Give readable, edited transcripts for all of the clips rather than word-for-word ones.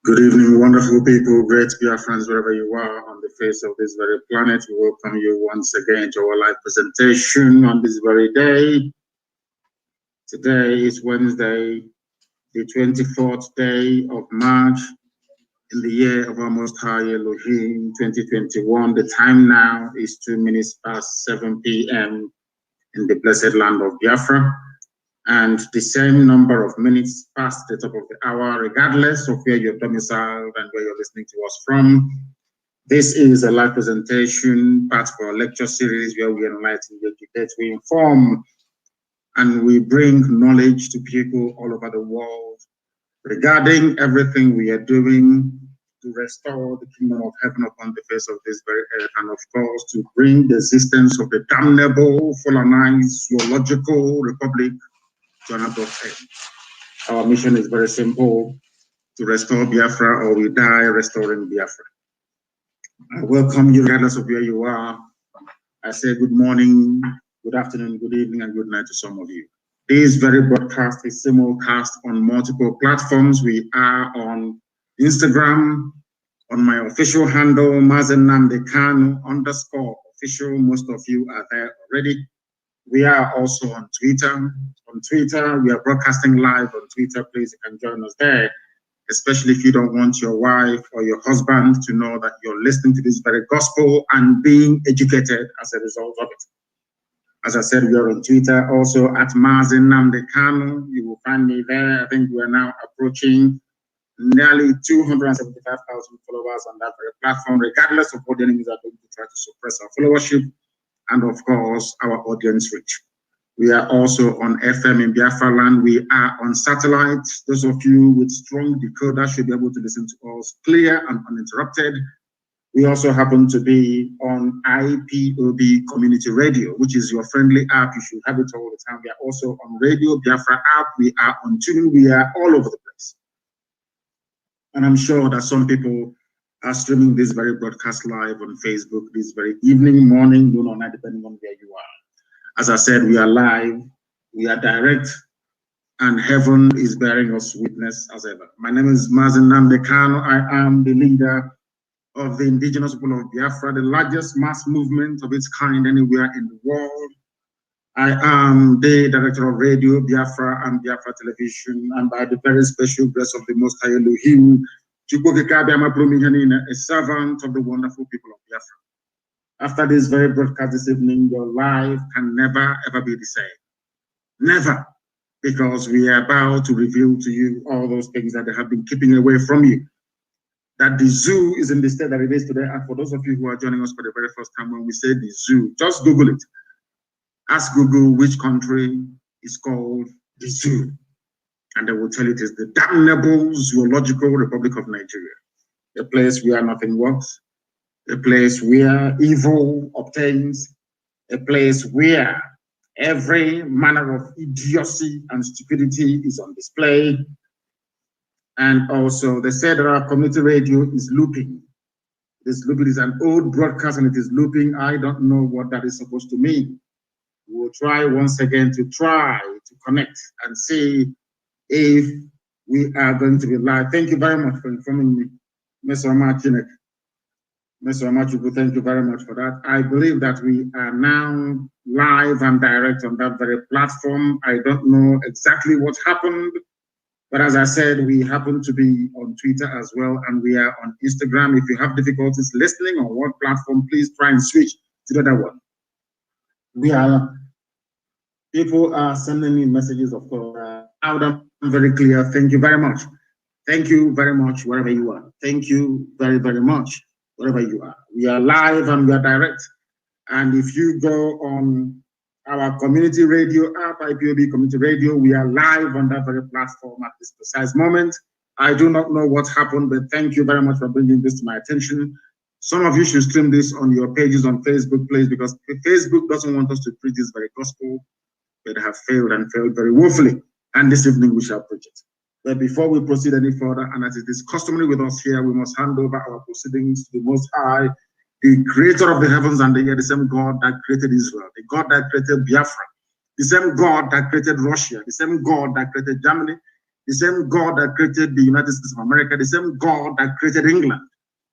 Good evening, wonderful people, great Biafrans, wherever you are on the face of this very planet. We welcome you once again to our live presentation on this very day. Today is Wednesday, the 24th day of March in the year of our Most High Elohim 2021. The time now is 2 minutes past 7 p.m. in the blessed land of Biafra, and the same number of minutes past the top of the hour, regardless of where you're domiciled and where you're listening to us from. This is a live presentation, part of our lecture series where we enlighten, we educate, we inform, and we bring knowledge to people all over the world regarding everything we are doing to restore the kingdom of heaven upon the face of this very earth, and of course to bring the existence of the damnable, colonized, zoological republic to another end. Our mission is very simple: to restore Biafra, or we die restoring Biafra. I welcome you regardless of where you are. I say good morning, good afternoon, good evening, and good night to some of you. This very broadcast is simulcast on multiple platforms. We are on Instagram, on my official handle, Mazi Nnamdi Kanu _official. Most of you are there already. We are also on Twitter. On Twitter, we are broadcasting live on Twitter. Please, you can join us there, especially if you don't want your wife or your husband to know that you're listening to this very gospel and being educated as a result of it. As I said, we are on Twitter, also at Mazi Nnamdi Kanu. You will find me there. I think we are now approaching nearly 275,000 followers on that very platform, regardless of what the enemies are doing to try to suppress our followership and, of course, our audience reach. We are also on FM in Biafra land. We are on satellite. Those of you with strong decoder should be able to listen to us clear and uninterrupted. We also happen to be on Ipob Community Radio, which is your friendly app. You should have it all the time. We are also on Radio Biafra app. We are on TuneIn. We are all over the place. And I'm sure that some people are streaming this very broadcast live on Facebook this very evening, morning, noon, or night, depending on where you are. As I said, we are live, we are direct, and heaven is bearing us witness as ever. My name is Mazi Nnamdi Kanu. I am the leader of the indigenous people of Biafra, the largest mass movement of its kind anywhere in the world. I am the director of Radio Biafra and Biafra Television, and by the very special grace of the Most High Elohim, a servant of the wonderful people of Biafra. After this very broadcast this evening, your life can never ever be the same. Never. Because we are about to reveal to you all those things that they have been keeping away from you. That the zoo is in the state that it is today. And for those of you who are joining us for the very first time, when we say the zoo, just Google it. Ask Google which country is called the zoo, and they will tell you it is the damnable zoological republic of Nigeria, a place where nothing works, a place where evil obtains, a place where every manner of idiocy and stupidity is on display. And also, they said that our community radio is looping. This looping is an old broadcast and it is looping. I don't know what that is supposed to mean. We will try once again to connect and see if we are going to be live. Thank you very much for informing me, Mr. Martinek. Mr. Amachuku, thank you very much for that. I believe that we are now live and direct on that very platform. I don't know exactly what happened, but as I said, we happen to be on Twitter as well, and we are on Instagram. If you have difficulties listening on one platform, please try and switch to the other one. People are sending me messages, of course, loud and very clear. Thank you very much. Thank you very much, wherever you are. Thank you very, very much, wherever you are. We are live and we are direct. And if you go on our community radio app, IPOB Community Radio, we are live on that very platform at this precise moment. I do not know what happened, but thank you very much for bringing this to my attention. Some of you should stream this on your pages on Facebook, please, because Facebook doesn't want us to preach this very gospel. They have failed and failed very woefully. And this evening we shall preach it. But before we proceed any further, and as it is customary with us here, we must hand over our proceedings to the Most High, the creator of the heavens and the earth, the same God that created Israel, the God that created Biafra, the same God that created Russia, the same God that created Germany, the same God that created the United States of America, the same God that created England,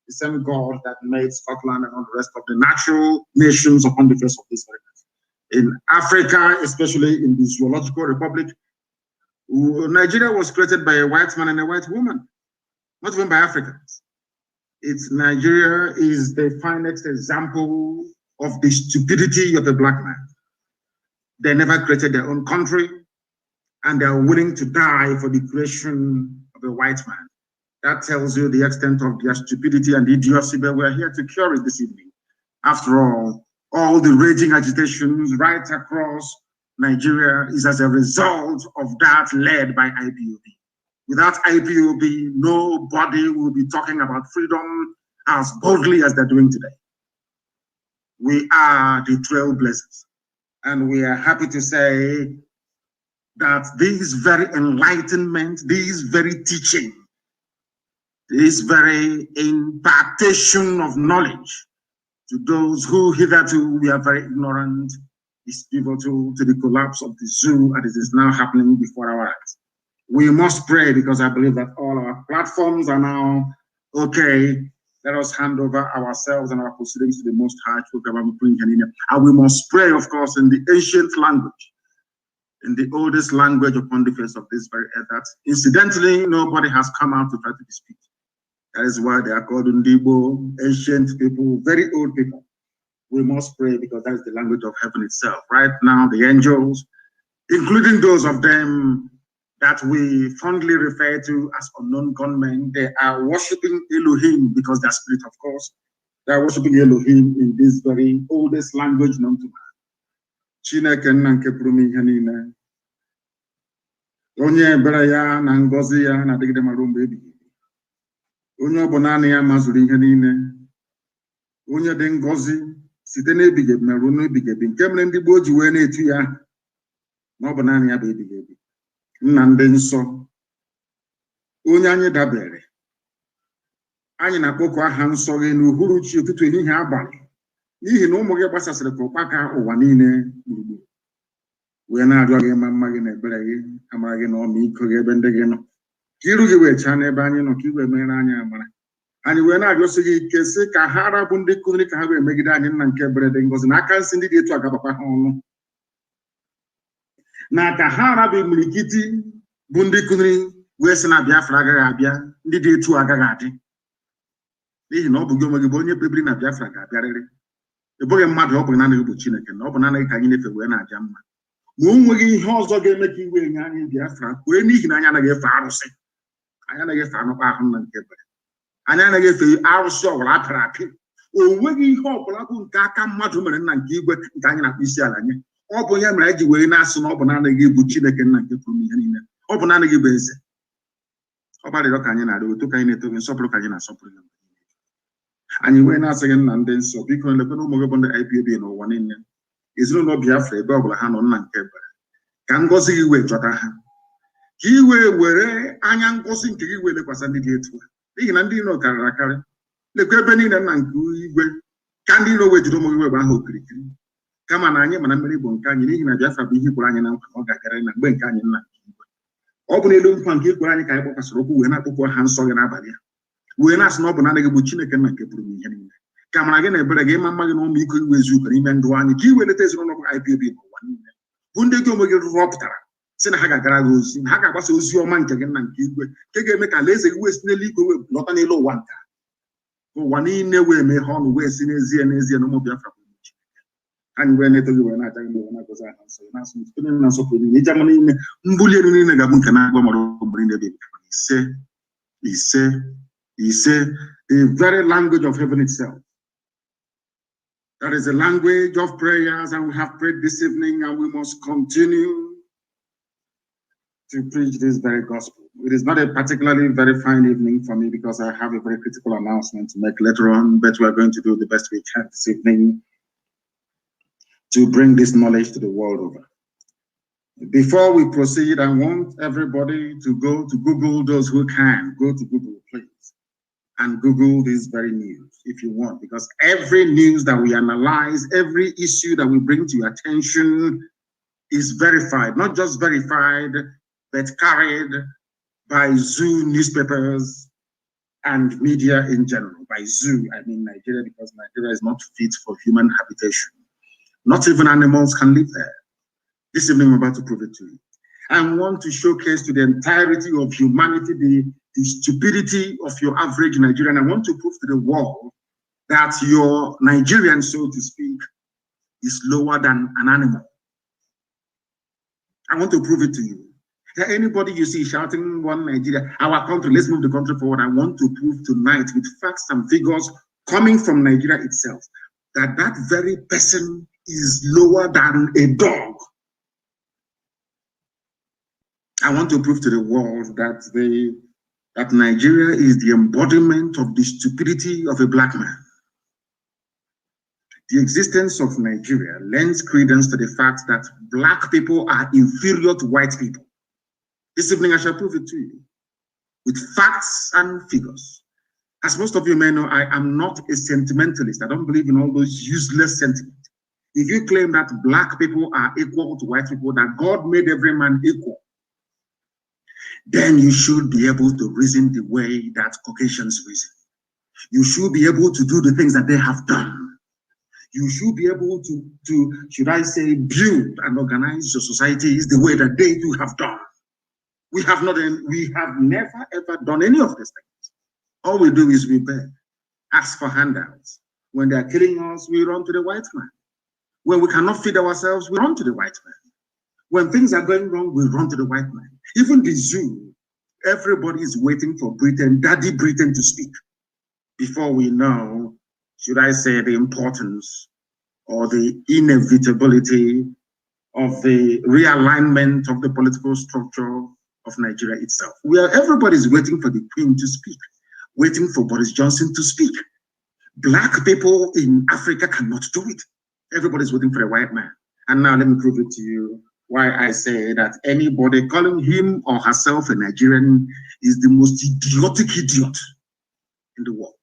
the same God that made Scotland and all the rest of the natural nations upon the face of this earth. In Africa, especially in the Zoological Republic, Nigeria was created by a white man and a white woman, not even by Africans. Nigeria is the finest example of the stupidity of a black man. They never created their own country, and they are willing to die for the creation of a white man. That tells you the extent of their stupidity and idiocy, but we're here to cure it this evening. After all the raging agitations right across Nigeria is as a result of that led by IPOB. Without IPOB, nobody will be talking about freedom as boldly as they're doing today. We are the trailblazers, and we are happy to say that this very enlightenment, this very teaching, this very impartation of knowledge to those who hitherto we are very ignorant is pivotal to the collapse of the zoo as it is now happening before our eyes. We must pray because I believe that all our platforms are now okay. Let us hand over ourselves and our proceedings to the Most High. And we must pray, of course, in the ancient language, in the oldest language upon the face of this very earth. That incidentally, nobody has come out to try to dispute. That is why they are called Ndibo, ancient people, very old people. We must pray because that is the language of heaven itself. Right now, the angels, including those of them that we fondly refer to as unknown gunmen, they are worshiping Elohim because they're spirit, of course. They are worshiping Elohim in this very oldest language known to man. Chineke nanke prumi hanina. Onye beraya na ngozi ya na digide marumbe ebi. Onye ọbụna ya mazuru ihe niile. Onye dị ngozi site n'ebighị ebi ruo n'ebighị ebi nke mere ndị gboo ji wee na-etu ya na ọ bụ naanị ya bụ ebighị ebi. Nna ndị nsọ, onye anyị dabere, anyị na-akpọku aha nsọ gị n'uhuruchi ụtụtụ ehihie abalị n'ihi na ụmụ gị gbasasịrị ka ụkpaka ụwa niile gburugburu wee na-arịọ gị ma mma gị na ebere gị amara gị na ọmịiko gị ebe ndị gị nọ ka iru gị wee chaa n'ebe anyị nọ ka i wee mere anyị amara anyị wee na-arịọsi gị ike sị ka ha arabụ ndị kụziri ka ha wee megide anyị nna nke ebere dị ngọzi n'aka nsị ndị dị etu agabakwa ha ọnụ na ka ha arabụ imirikiti bụ ndị kụziri wee sị na Biafra agaghị abịa ndị dị etu agaghị adị n'ihi na ọ bụ gị onwe gị bụ onye kpebiri na Biafra ga-abịarịrị ị bụghị mmadụ, ọ bụ naanị bụ Chineke na ọ bụ naanị ka anyị na-efe wee na-aja mma ma o nweghị ihe ọzọ ga-eme ka iwe nye anyị Biafra kwee n'ihi na anyị anaghị efe arụsị, anyị anaghị efe anụkpa ahụ nna nke ebere, anyị anaghị efe arụsị ọbụla apịrị apị. O nweghị ihe ọbụla bụ nke aka mmadụ mere nna nke igwe nke anyị na-akpụ isi ala nye. Ọ bụ onye mere anyị ji wee na-asị na ọ bụ naanị gị bụ Chineke nna nke pụrụ ihe niile, ọ bụ naanị gị bụ eze. Ọ gbarịrị ka anyị na-arịọ otu ka anyị na-eto gị, nsọpụrụ ka anyị na-asọpụrụ gị. Anyị wee na-asị gị nna ndị nsọ, biko lekwana ụmụ gị bụ ndị IPOB n'ụwa niile, ezinụlọ Biafra ebe ọbụla ha nọ nna nke ebere, ka ngọzi gị wee chọta ha, ka i wee were anya ngọzi nke gị wee lekwasị ndị dị etu a n'ihi na ndị iro karịrị akarị. Lekwa ebe niile nna nke igwe ka ndị iro wee jiri ụmụ gị wee gbaa ha okirikiri, kama na anyị mana mmeri bụ nke anyị n'ihi na Biafra bụ ihe ikwere anyị na nkwa ọ ga-agarị na mgbe nke anyị nna nke igwe. Ọ bụ n'elu nkwa nke ikwere anyị ka anyị kpọkwasịrị okwu wee na-akpọkwa ha nsọ gị n'abalị a wee na-asị na ọ bụ naanị gị bụ Chineke nna nke pụrụ ihe niile. Come again, but again, my mother no me could with you, but even do any key when it is one of IPB. One day, you will get robbed. Send Haga Garagos, in Haga was your man again and Kig make a lazy West Nelly, not any low one. One in a way may harm West in Asia and Asia no more Biafra. And when it was when I was answer, and so in Germany, Bullion in a Gabun Canago bring the baby. He said, the very language of heaven itself. That is the language of prayers, and we have prayed this evening, and we must continue to preach this very gospel. It is not a particularly very fine evening for me because I have a very critical announcement to make later on, but we are going to do the best we can this evening to bring this knowledge to the world over. Before we proceed, I want everybody to go to Google, those who can, go to Google, please, and Google this very news if you want, because every news that we analyze, every issue that we bring to your attention is verified, not just verified, but carried by zoo newspapers and media in general. By zoo, I mean Nigeria, because Nigeria is not fit for human habitation. Not even animals can live there. This evening, I'm about to prove it to you. I want to showcase to the entirety of humanity the stupidity of your average Nigerian. I want to prove to the world that your Nigerian, so to speak, is lower than an animal. I want to prove it to you. That anybody you see shouting one Nigeria, our country, let's move the country forward. I want to prove tonight with facts and figures coming from Nigeria itself that that very person is lower than a dog. I want to prove to the world that Nigeria is the embodiment of the stupidity of a black man. The existence of Nigeria lends credence to the fact that black people are inferior to white people. This evening I shall prove it to you with facts and figures. As most of you may know, I am not a sentimentalist. I don't believe in all those useless sentiments. If you claim that black people are equal to white people, that God made every man equal, then you should be able to reason the way that Caucasians reason. You should be able to do the things that they have done. You should be able to should I say, build and organize your societies the way that they too have done. We have never ever done any of these things. All we do is we beg, ask for handouts. When they are killing us, we run to the white man. When we cannot feed ourselves, we run to the white man. When things are going wrong, we run to the white man. Even the zoo, everybody is waiting for Britain, Daddy Britain, to speak before we know, should I say, the importance or the inevitability of the realignment of the political structure of Nigeria itself. Everybody's waiting for the Queen to speak, waiting for Boris Johnson to speak. Black people in Africa cannot do it. Everybody's waiting for a white man. And now let me prove it to you why I say that anybody calling him or herself a Nigerian is the most idiotic idiot in the world.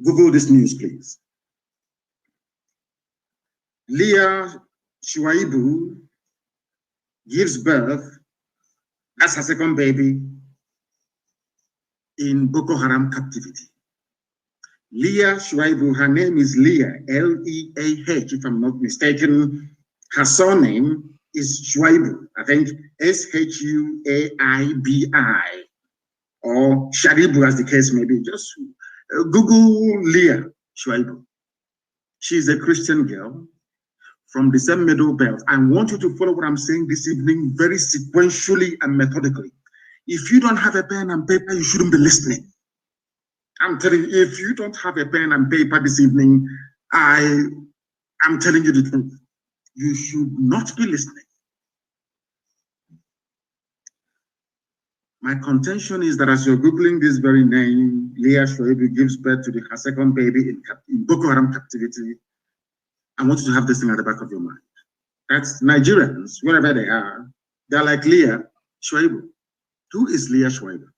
Google this news, please. Leah Shuaibu gives birth as her second baby in Boko Haram captivity. Leah Shuaibu, her name is Leah, L-E-A-H, if I'm not mistaken. Her surname is Shuaibu, I think S-H-U-A-I-B-I, or Sharibu as the case may be. Just Google Leah Shuaibu. She's a Christian girl from the same Middle Belt. I want you to follow what I'm saying this evening very sequentially and methodically. If you don't have a pen and paper, you shouldn't be listening. I'm telling you, if you don't have a pen and paper this evening, I'm telling you the truth. You should not be listening. My contention is that as you're Googling this very name, Leah Shuaibu gives birth to her second baby in Boko Haram captivity. I want you to have this thing at the back of your mind. That's Nigerians, wherever they are, they're like Leah Shuaibu. Who is Leah Shuaibu?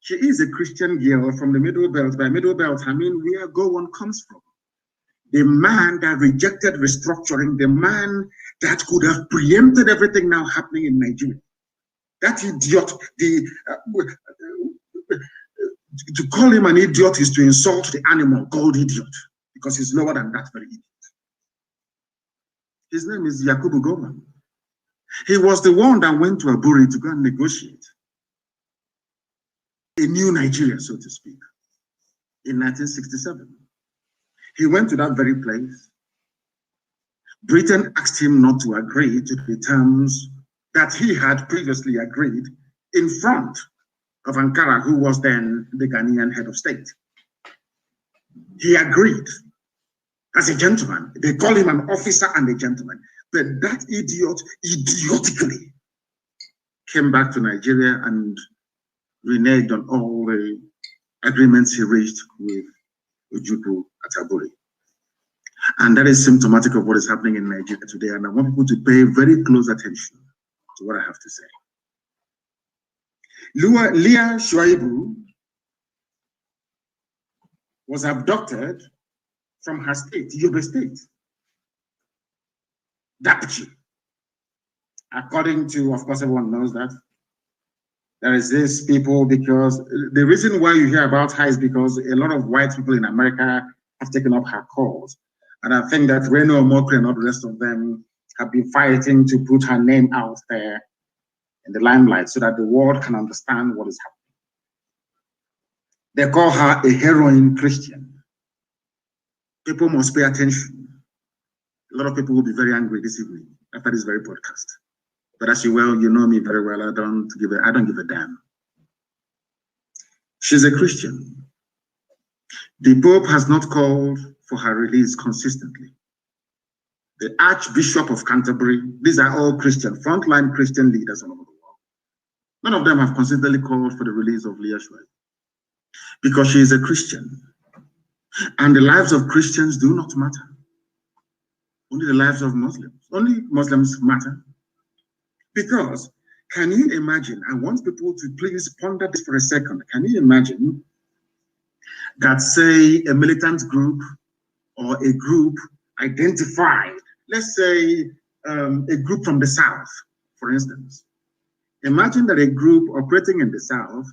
She is a Christian girl from the Middle Belt. By Middle Belt, I mean where Gowon comes from. The man that rejected restructuring, the man that could have preempted everything now happening in Nigeria. That idiot, To call him an idiot is to insult the animal called idiot, because he's lower than that very idiot. His name is Yakubu Gowon. He was the one that went to Aburi to go and negotiate a new Nigeria, so to speak, in 1967. He went to that very place. Britain asked him not to agree to the terms that he had previously agreed in front of Ankara, who was then the Ghanaian head of state. He agreed as a gentleman. They call him an officer and a gentleman. But that idiot idiotically came back to Nigeria and reneged on all the agreements he reached with Ojukwu at Aburi. And that is symptomatic of what is happening in Nigeria today. And I want people to pay very close attention to what I have to say. Leah Shuaibu was abducted from her state, Yobe State, Dapchi. According to, of course, everyone knows that. There is this people, because the reason why you hear about her is because a lot of white people in America have taken up her cause. And I think that Reno Omokri and all the rest of them have been fighting to put her name out there in the limelight so that the world can understand what is happening. They call her a heroin Christian. People must pay attention. A lot of people will be very angry this evening after this very podcast. But as you well, you know me very well. I don't give a damn. She's a Christian. The Pope has not called for her release consistently. The Archbishop of Canterbury, these are all Christian, frontline Christian leaders all over the world. None of them have consistently called for the release of Leah Shuaibu because she is a Christian. And the lives of Christians do not matter. Only the lives of Muslims. Only Muslims matter. Because, can you imagine, I want people to please ponder this for a second. Can you imagine that, say, a militant group or a group identified, let's say a group from the South, for instance. Imagine that a group operating in the South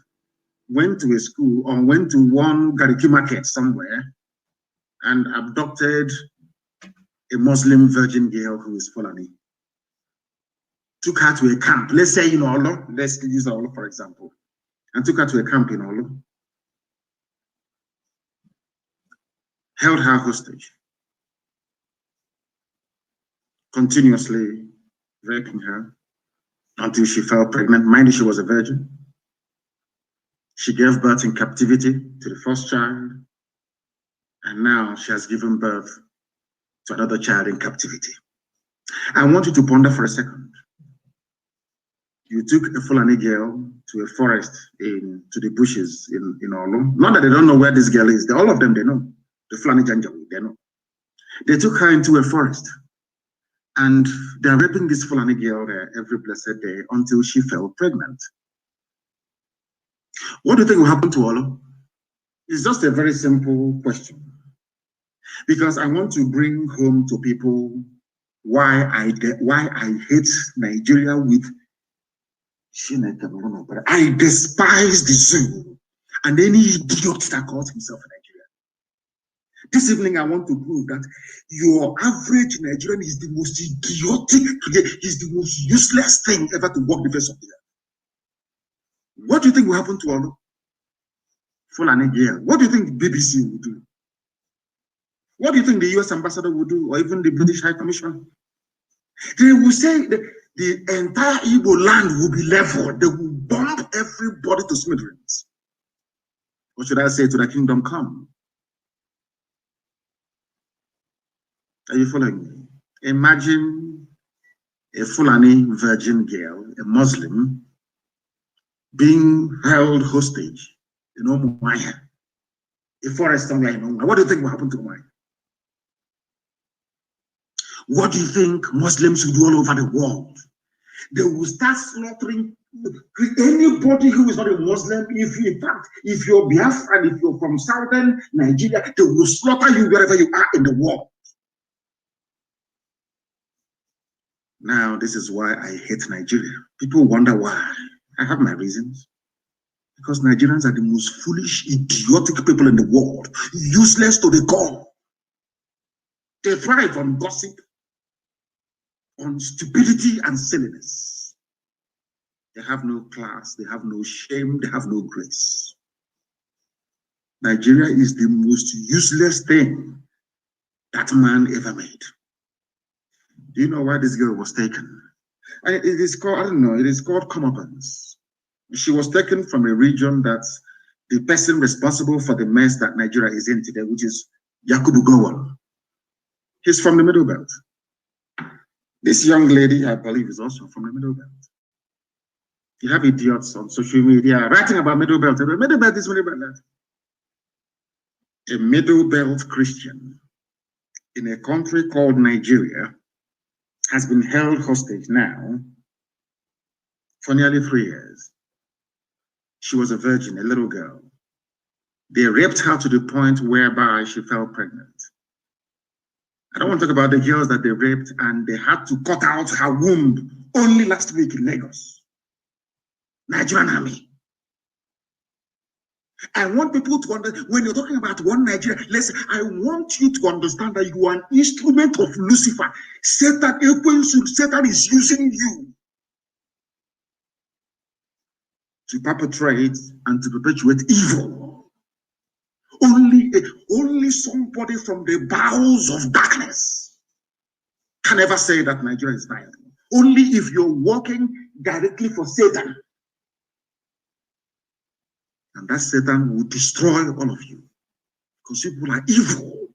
went to a school or went to one Gariki market somewhere and abducted a Muslim virgin girl who is Fulani. Took her to a camp, let's say in Olo, let's use Olo for example, and took her to a camp in Olo, held her hostage, continuously raping her until she fell pregnant. Mind you, she was a virgin. She gave birth in captivity to the first child, and now she has given birth to another child in captivity. I want you to ponder for a second. You took a Fulani girl to a forest, to the bushes in Olo. Not that they don't know where this girl is. All of them, they know. The Fulani Janjaweed, they know. They took her into a forest, and they're raping this Fulani girl there every blessed day until she fell pregnant. What do you think will happen to Olo? It's just a very simple question. Because I want to bring home to people why I hate Nigeria with I despise the zoo and any idiot that calls himself a Nigerian. This evening, I want to prove that your average Nigerian is the most idiotic, is the most useless thing ever to walk the face of the earth. What do you think will happen to Olo? Fulani girl. What do you think the BBC will do? What do you think the US ambassador will do, or even the British High Commission? They will say that the entire Igbo land will be leveled. They will bomb everybody to smithereens. Or should I say, to the kingdom come? Are you following me? Imagine a Fulani virgin girl, a Muslim, being held hostage in Umuahia, a forest somewhere in Umuahia. What do you think will happen to Umuahia? What do you think Muslims will do all over the world? They will start slaughtering anybody who is not a Muslim. If you're Biafra, if you're from southern Nigeria, they will slaughter you wherever you are in the world. Now, this is why I hate Nigeria. People wonder why. I have my reasons. Because Nigerians are the most foolish, idiotic people in the world, useless to the core. They thrive on gossip, on stupidity and silliness. They have no class, they have no shame, they have no grace. Nigeria is the most useless thing that man ever made. Do you know why this girl was taken? And it is called, I don't know, it is called comeuppance. She was taken from a region that the person responsible for the mess that Nigeria is in today, which is Yakubu Gowon. He's from the Middle Belt. This young lady, I believe, is also from the Middle Belt. You have idiots on social media writing about Middle Belt. Middle Belt is Middle Belt. A Middle Belt Christian in a country called Nigeria has been held hostage now for nearly 3 years. She was a virgin, a little girl. They raped her to the point whereby she fell pregnant. I don't want to talk about the girls that they raped and they had to cut out her womb only last week in Lagos. Nigerian army. I want people to understand, when you're talking about one Nigeria, listen, I want you to understand that you are an instrument of Lucifer. Satan is using you to perpetrate and to perpetuate evil. Only somebody from the bowels of darkness can ever say that Nigeria is violent. Only if you're working directly for Satan. And that Satan will destroy all of you. Because people are evil.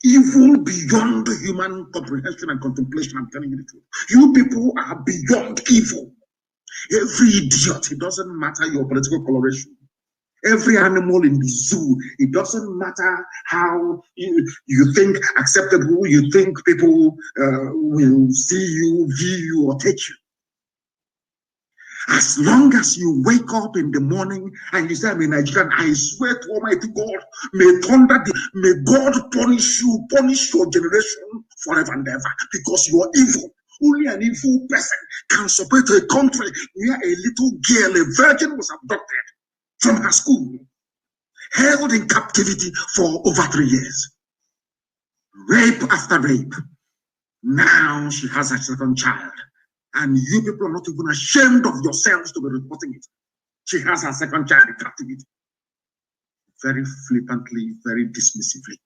Evil beyond human comprehension and contemplation, I'm telling you the truth. You people are beyond evil. Every idiot, it doesn't matter your political coloration. Every animal in the zoo, it doesn't matter how you think acceptable, you think people will see you, view you, or take you. As long as you wake up in the morning and you say, I'm a Nigerian, I swear to Almighty God, may God punish you, punish your generation forever and ever, because you are evil. Only an evil person can support a country where a little girl, a virgin, was abducted from her school, held in captivity for over 3 years. Rape after rape. Now she has a second child. And you people are not even ashamed of yourselves to be reporting it. She has her second child in captivity. Very flippantly, very dismissively.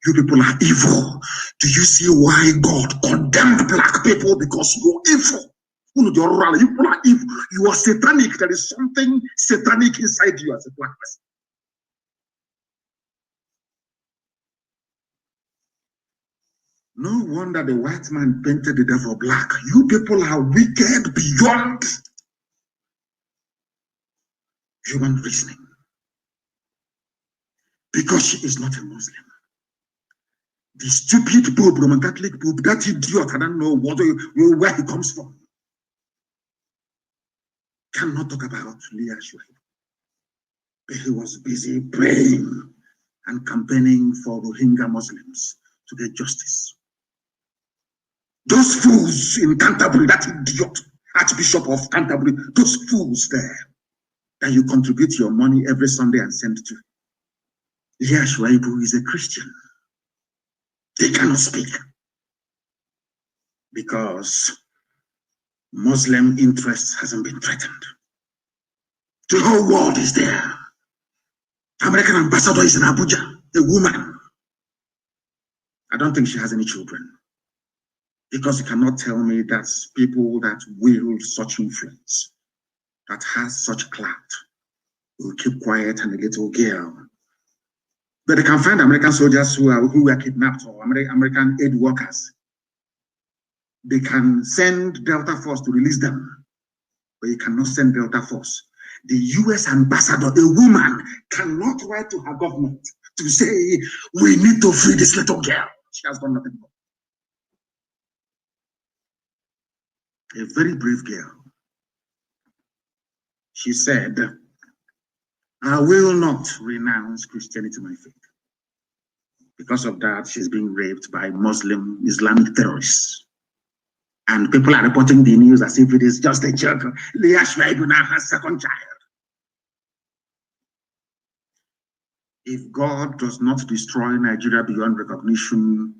You people are evil. Do you see why God condemned black people? Because you're evil. You people are evil. You are satanic. There is something satanic inside you as a black person. No wonder the white man painted the devil black. You people are wicked beyond human reasoning. Because she is not a Muslim. The stupid Pope, Roman Catholic Pope, that idiot, I don't know where he comes from, cannot talk about Leah Shuaib. But he was busy praying and campaigning for Rohingya Muslims to get justice. Those fools in Canterbury, that idiot, Archbishop of Canterbury, those fools there, that you contribute your money every Sunday and send to. Leah Shuaib is a Christian. They cannot speak because Muslim interest hasn't been threatened. The whole world is there. American ambassador is in Abuja, a woman. I don't think she has any children. Because you cannot tell me that people that wield such influence, that has such clout, will keep quiet and a little girl. But they can find American soldiers who were kidnapped, or American aid workers. They can send Delta Force to release them, but you cannot send Delta Force. The US ambassador, a woman, cannot write to her government to say, we need to free this little girl. She has done nothing more. A very brave girl. She said, I will not renounce Christianity, my faith. Because of that, she's being raped by Muslim Islamic terrorists. And people are reporting the news as if it is just a joke. Leah Shuaib now has second child. if God does not destroy Nigeria beyond recognition,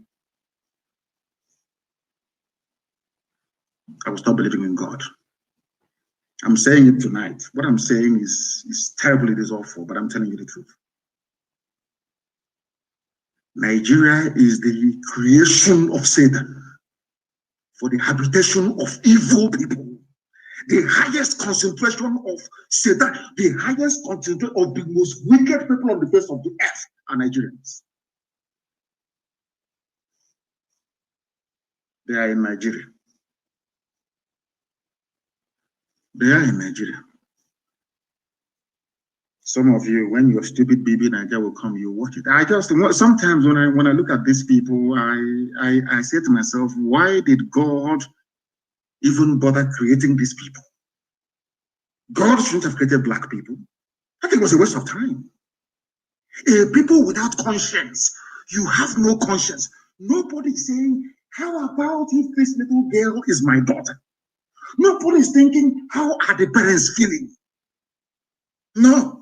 I will stop believing in God. I'm saying it tonight. What I'm saying is terrible, it is awful, but I'm telling you the truth. Nigeria is the creation of Satan for the habitation of evil people. The highest concentration of Satan, the highest concentration of the most wicked people on the face of the earth are Nigerians. They are in Nigeria. They are in Nigeria. Some of you, when your stupid baby Nigeria will come, you watch it. I just sometimes when I look at these people, I say to myself, why did God even bother creating these people? God shouldn't have created black people. I think it was a waste of time. People without conscience, you have no conscience. Nobody is saying, how about if this little girl is my daughter? Nobody is thinking, how are the parents feeling? No.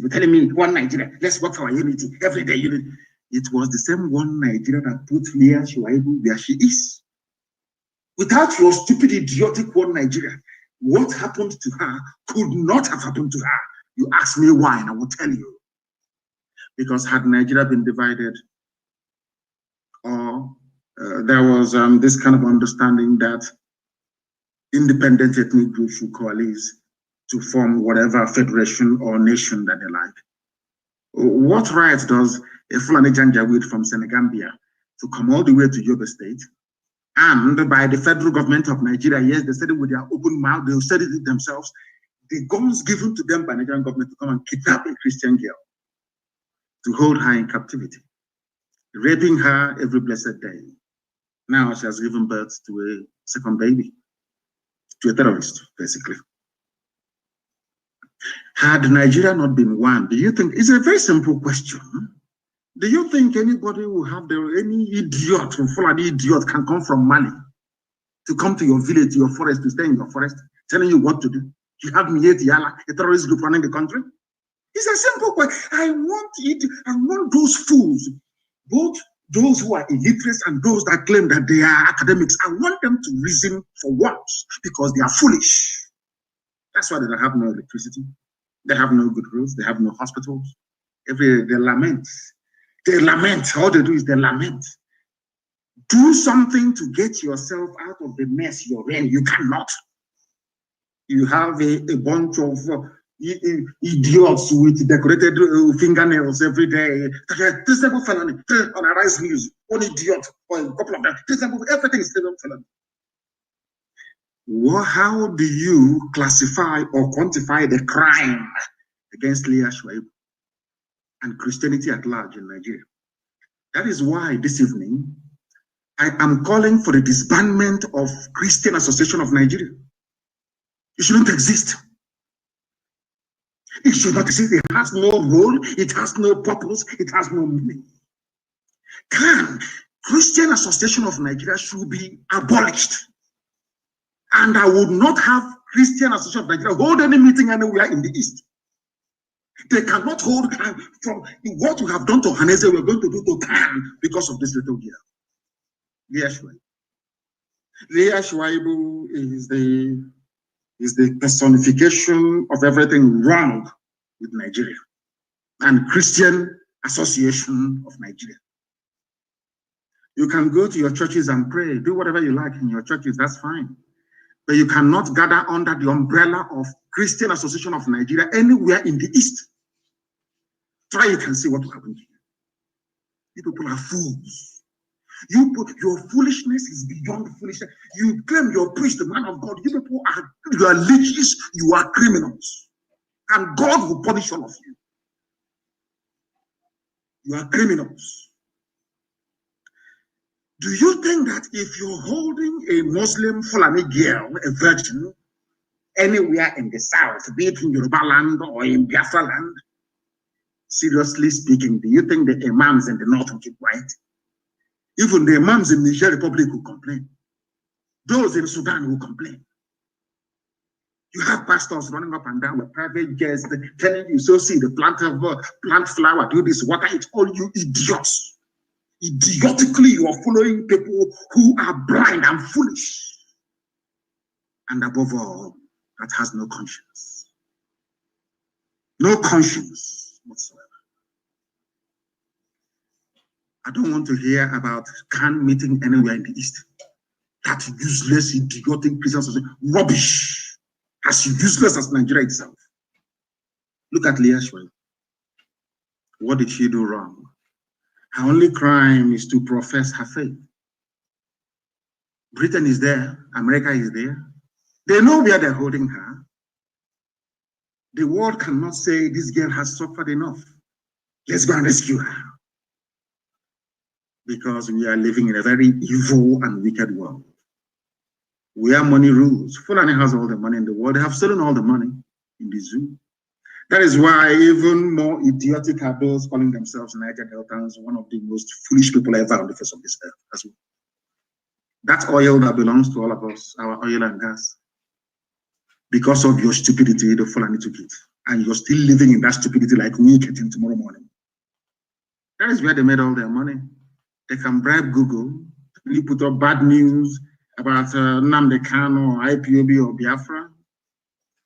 You're telling me one Nigeria, let's work for our unity, everyday unity. It was the same one Nigeria that put Leah Shuaibu where she is. Without your stupid, idiotic one Nigeria, what happened to her could not have happened to her. You ask me why, and I will tell you. Because had Nigeria been divided, or there was this kind of understanding that independent ethnic groups should coalesce to form whatever federation or nation that they like. What right does a Fulani Janjaweed from Senegambia to come all the way to Yobe State, and by the federal government of Nigeria, yes, they said it with their open mouth, they said it themselves, the guns given to them by the Nigerian government to come and kidnap a Christian girl, to hold her in captivity, raping her every blessed day. Now she has given birth to a second baby, to a terrorist, basically. Had Nigeria not been one, do you think, it's a very simple question. Do you think anybody will have any idiot, Fulani idiot can come from Mali to come to your village, to your forest, to stay in your forest, telling you what to do? You have Miet Yala, a terrorist group running the country? It's a simple question. I want those fools, both those who are illiterate and those that claim that they are academics, I want them to reason for once because they are foolish. That's why they don't have no electricity. They have no good roads. They have no hospitals. They lament. They lament. All they do is they lament. Do something to get yourself out of the mess you're in. You cannot. You have a bunch of idiots with decorated fingernails every day. This type of felony on a rise news. One idiot or a couple of them. This type of everything is still felony. Well, how do you classify or quantify the crime against Leah Shuaibu and Christianity at large in Nigeria? That is why this evening I am calling for the disbandment of Christian Association of Nigeria. It shouldn't exist. It should not exist. It has no role. It has no purpose. It has no meaning. Christian Association of Nigeria should be abolished. And I would not have Christian Association of Nigeria hold any meeting anywhere in the East. They cannot hold from what we have done to Hanese, we're going to do to Khan because of this little girl. Leah Shuaibu. Leah Shuaibu is the personification of everything wrong with Nigeria and Christian Association of Nigeria. You can go to your churches and pray, do whatever you like in your churches, that's fine. But you cannot gather under the umbrella of Christian Association of Nigeria anywhere in the East. Try it and see what will happen to you. You people are fools. Your foolishness is beyond foolishness. You claim you're a priest, the man of God. You people are leeches, you are criminals. And God will punish all of you. You are criminals. Do you think that if you're holding a Muslim Fulani girl, a virgin, anywhere in the South, be it in Yoruba land or in Biafra land, seriously speaking, do you think the imams in the North will keep quiet? Even the imams in the Niger Republic will complain. Those in Sudan will complain. You have pastors running up and down with private jets telling you, so see the plant flower, do this, water it, all you idiots. Idiotically, you are following people who are blind and foolish. And above all, that has no conscience. No conscience whatsoever. I don't want to hear about Khan meeting anywhere in the East. That useless, idiotic Christians, rubbish. As useless as Nigeria itself. Look at Leah Shwe. What did she do wrong? Her only crime is to profess her faith. Britain is there. America is there. They know where they're holding her. The world cannot say this girl has suffered enough. Let's go and rescue her. Because we are living in a very evil and wicked world. Where money rules. Fulani has all the money in the world. They have stolen all the money in the zoo. That is why even more idiotic are those calling themselves Niger Deltans, one of the most foolish people ever on the face of this earth as well. That oil that belongs to all of us, our oil and gas. Because of your stupidity, the Fulani took it. And you're still living in that stupidity like we get in tomorrow morning. That is where they made all their money. They can bribe Google. You put up bad news about Nnamdi Kanu or Ipob or Biafra.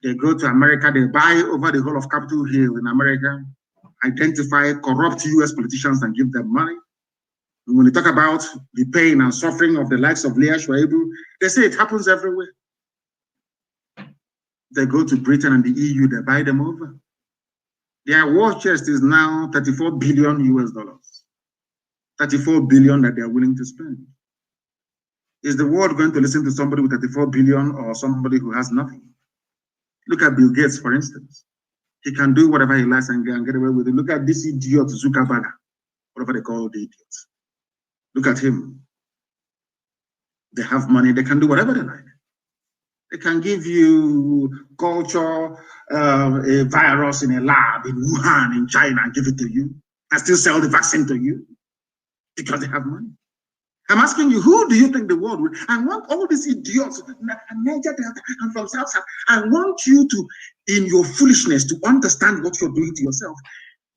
They go to America, they buy over the whole of Capitol Hill in America, identify corrupt US politicians and give them money. And when they talk about the pain and suffering of the likes of Leah Shwe, they say it happens everywhere. They go to Britain and the EU, they buy them over. Their war chest is now 34 billion US dollars. 34 billion that they are willing to spend. Is the world going to listen to somebody with 34 billion or somebody who has nothing? Look at Bill Gates, for instance. He can do whatever he likes and get away with it. Look at this idiot, Zuckerberg, whatever they call the idiots. Look at him. They have money. They can do whatever they like. They can give you culture, a virus in a lab in Wuhan, in China, and give it to you, and still sell the vaccine to you because they have money. I'm asking you, who do you think the world will? I want all these idiots, and from South. I want you to, in your foolishness, to understand what you're doing to yourself.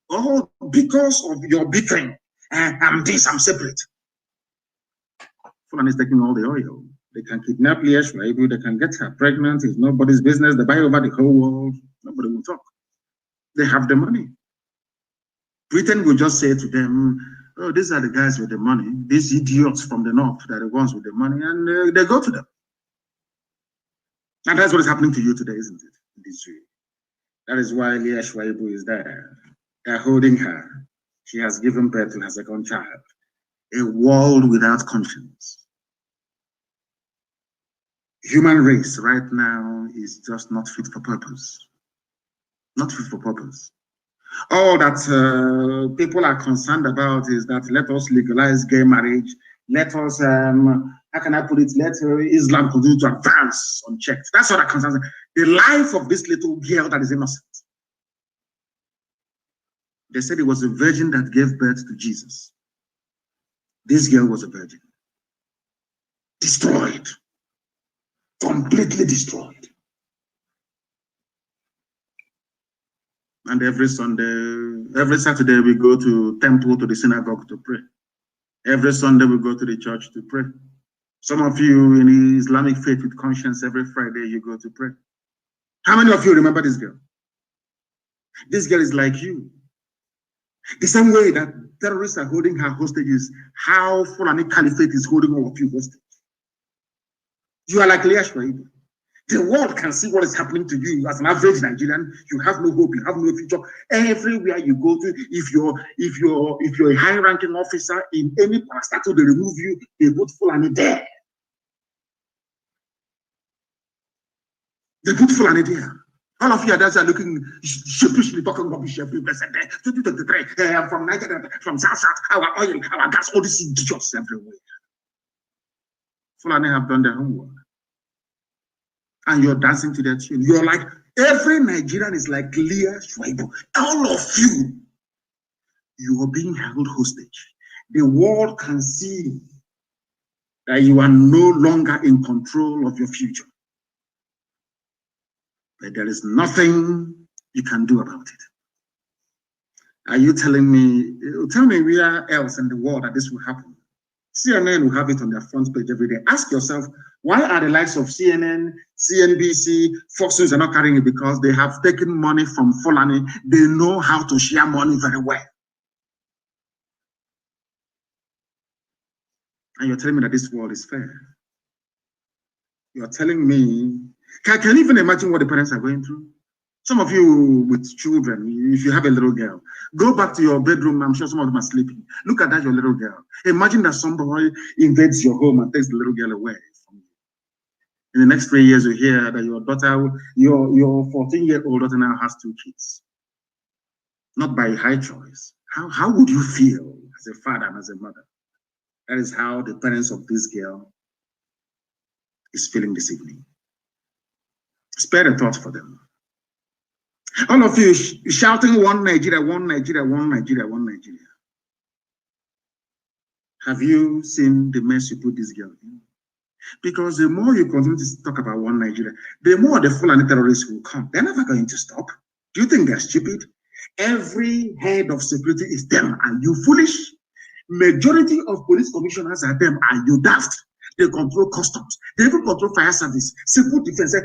Oh, because of your bickering, I'm this, I'm separate. Fulani is taking all the oil. They can kidnap Leah Shwe, they can get her pregnant. It's nobody's business. They buy over the whole world. Nobody will talk. They have the money. Britain will just say to them, oh, these are the guys with the money. These idiots from the north, they're the ones with the money, and they go to them. And that's what is happening to you today, isn't it? In this way. That is why Leah Shwe is there. They're holding her. She has given birth to her second child. A world without conscience. Human race right now is just not fit for purpose. Not fit for purpose. All that people are concerned about is that let us legalize gay marriage. Let us, how can I put it? Let Islam continue to advance unchecked. That's what that concerns. The life of this little girl that is innocent. They said it was a virgin that gave birth to Jesus. This girl was a virgin. Destroyed. Completely destroyed. And every Sunday, every Saturday, we go to temple, to the synagogue to pray. Every Sunday, we go to the church to pray. Some of you in the Islamic faith with conscience, every Friday, you go to pray. How many of you remember this girl? This girl is like you. The same way that terrorists are holding her hostages, how Fulani Caliphate is holding all of you hostage. You are like Leah Shwe. The world can see what is happening to you as an average Nigerian. You have no hope. You have no future. Everywhere you go to, if you're a high-ranking officer in any parastatal, they remove you. They put Fulani there. They put Fulani there. All of you are looking sheepishly talking rubbish every blessed day. 2023, from Nigeria, from South, our oil, our gas, all these idiots everywhere. Fulani have done their homework. And you're dancing to their tune. You're like, every Nigerian is like Leah Shwe. All of you, you are being held hostage. The world can see that you are no longer in control of your future. but there is nothing you can do about it. Are you telling me, tell me where else in the world that this will happen? CNN will have it on their front page every day. Ask yourself, why are the likes of CNN, CNBC, Fox News are not carrying it? Because they have taken money from Fulani. They know how to share money very well. And you're telling me that this world is fair. You're telling me, can you even imagine what the parents are going through? Some of you with children, if you have a little girl, go back to your bedroom. I'm sure some of them are sleeping. Look at that, your little girl. Imagine that somebody invades your home and takes the little girl away from you. In the next 3 years, you hear that your daughter, your 14-year-old daughter now has 2 kids. Not by high choice. How would you feel as a father and as a mother? That is how the parents of this girl is feeling this evening. Spare a thought for them. All of you shouting one Nigeria, one Nigeria, one Nigeria, one Nigeria. Have you seen the mess you put this girl in? Because the more you continue to talk about one Nigeria, the more the Fulani terrorists will come. They're never going to stop. Do you think they're stupid? Every head of security is them. Are you foolish? Majority of police commissioners are them. Are you daft? They control customs. They even control fire service, civil defense.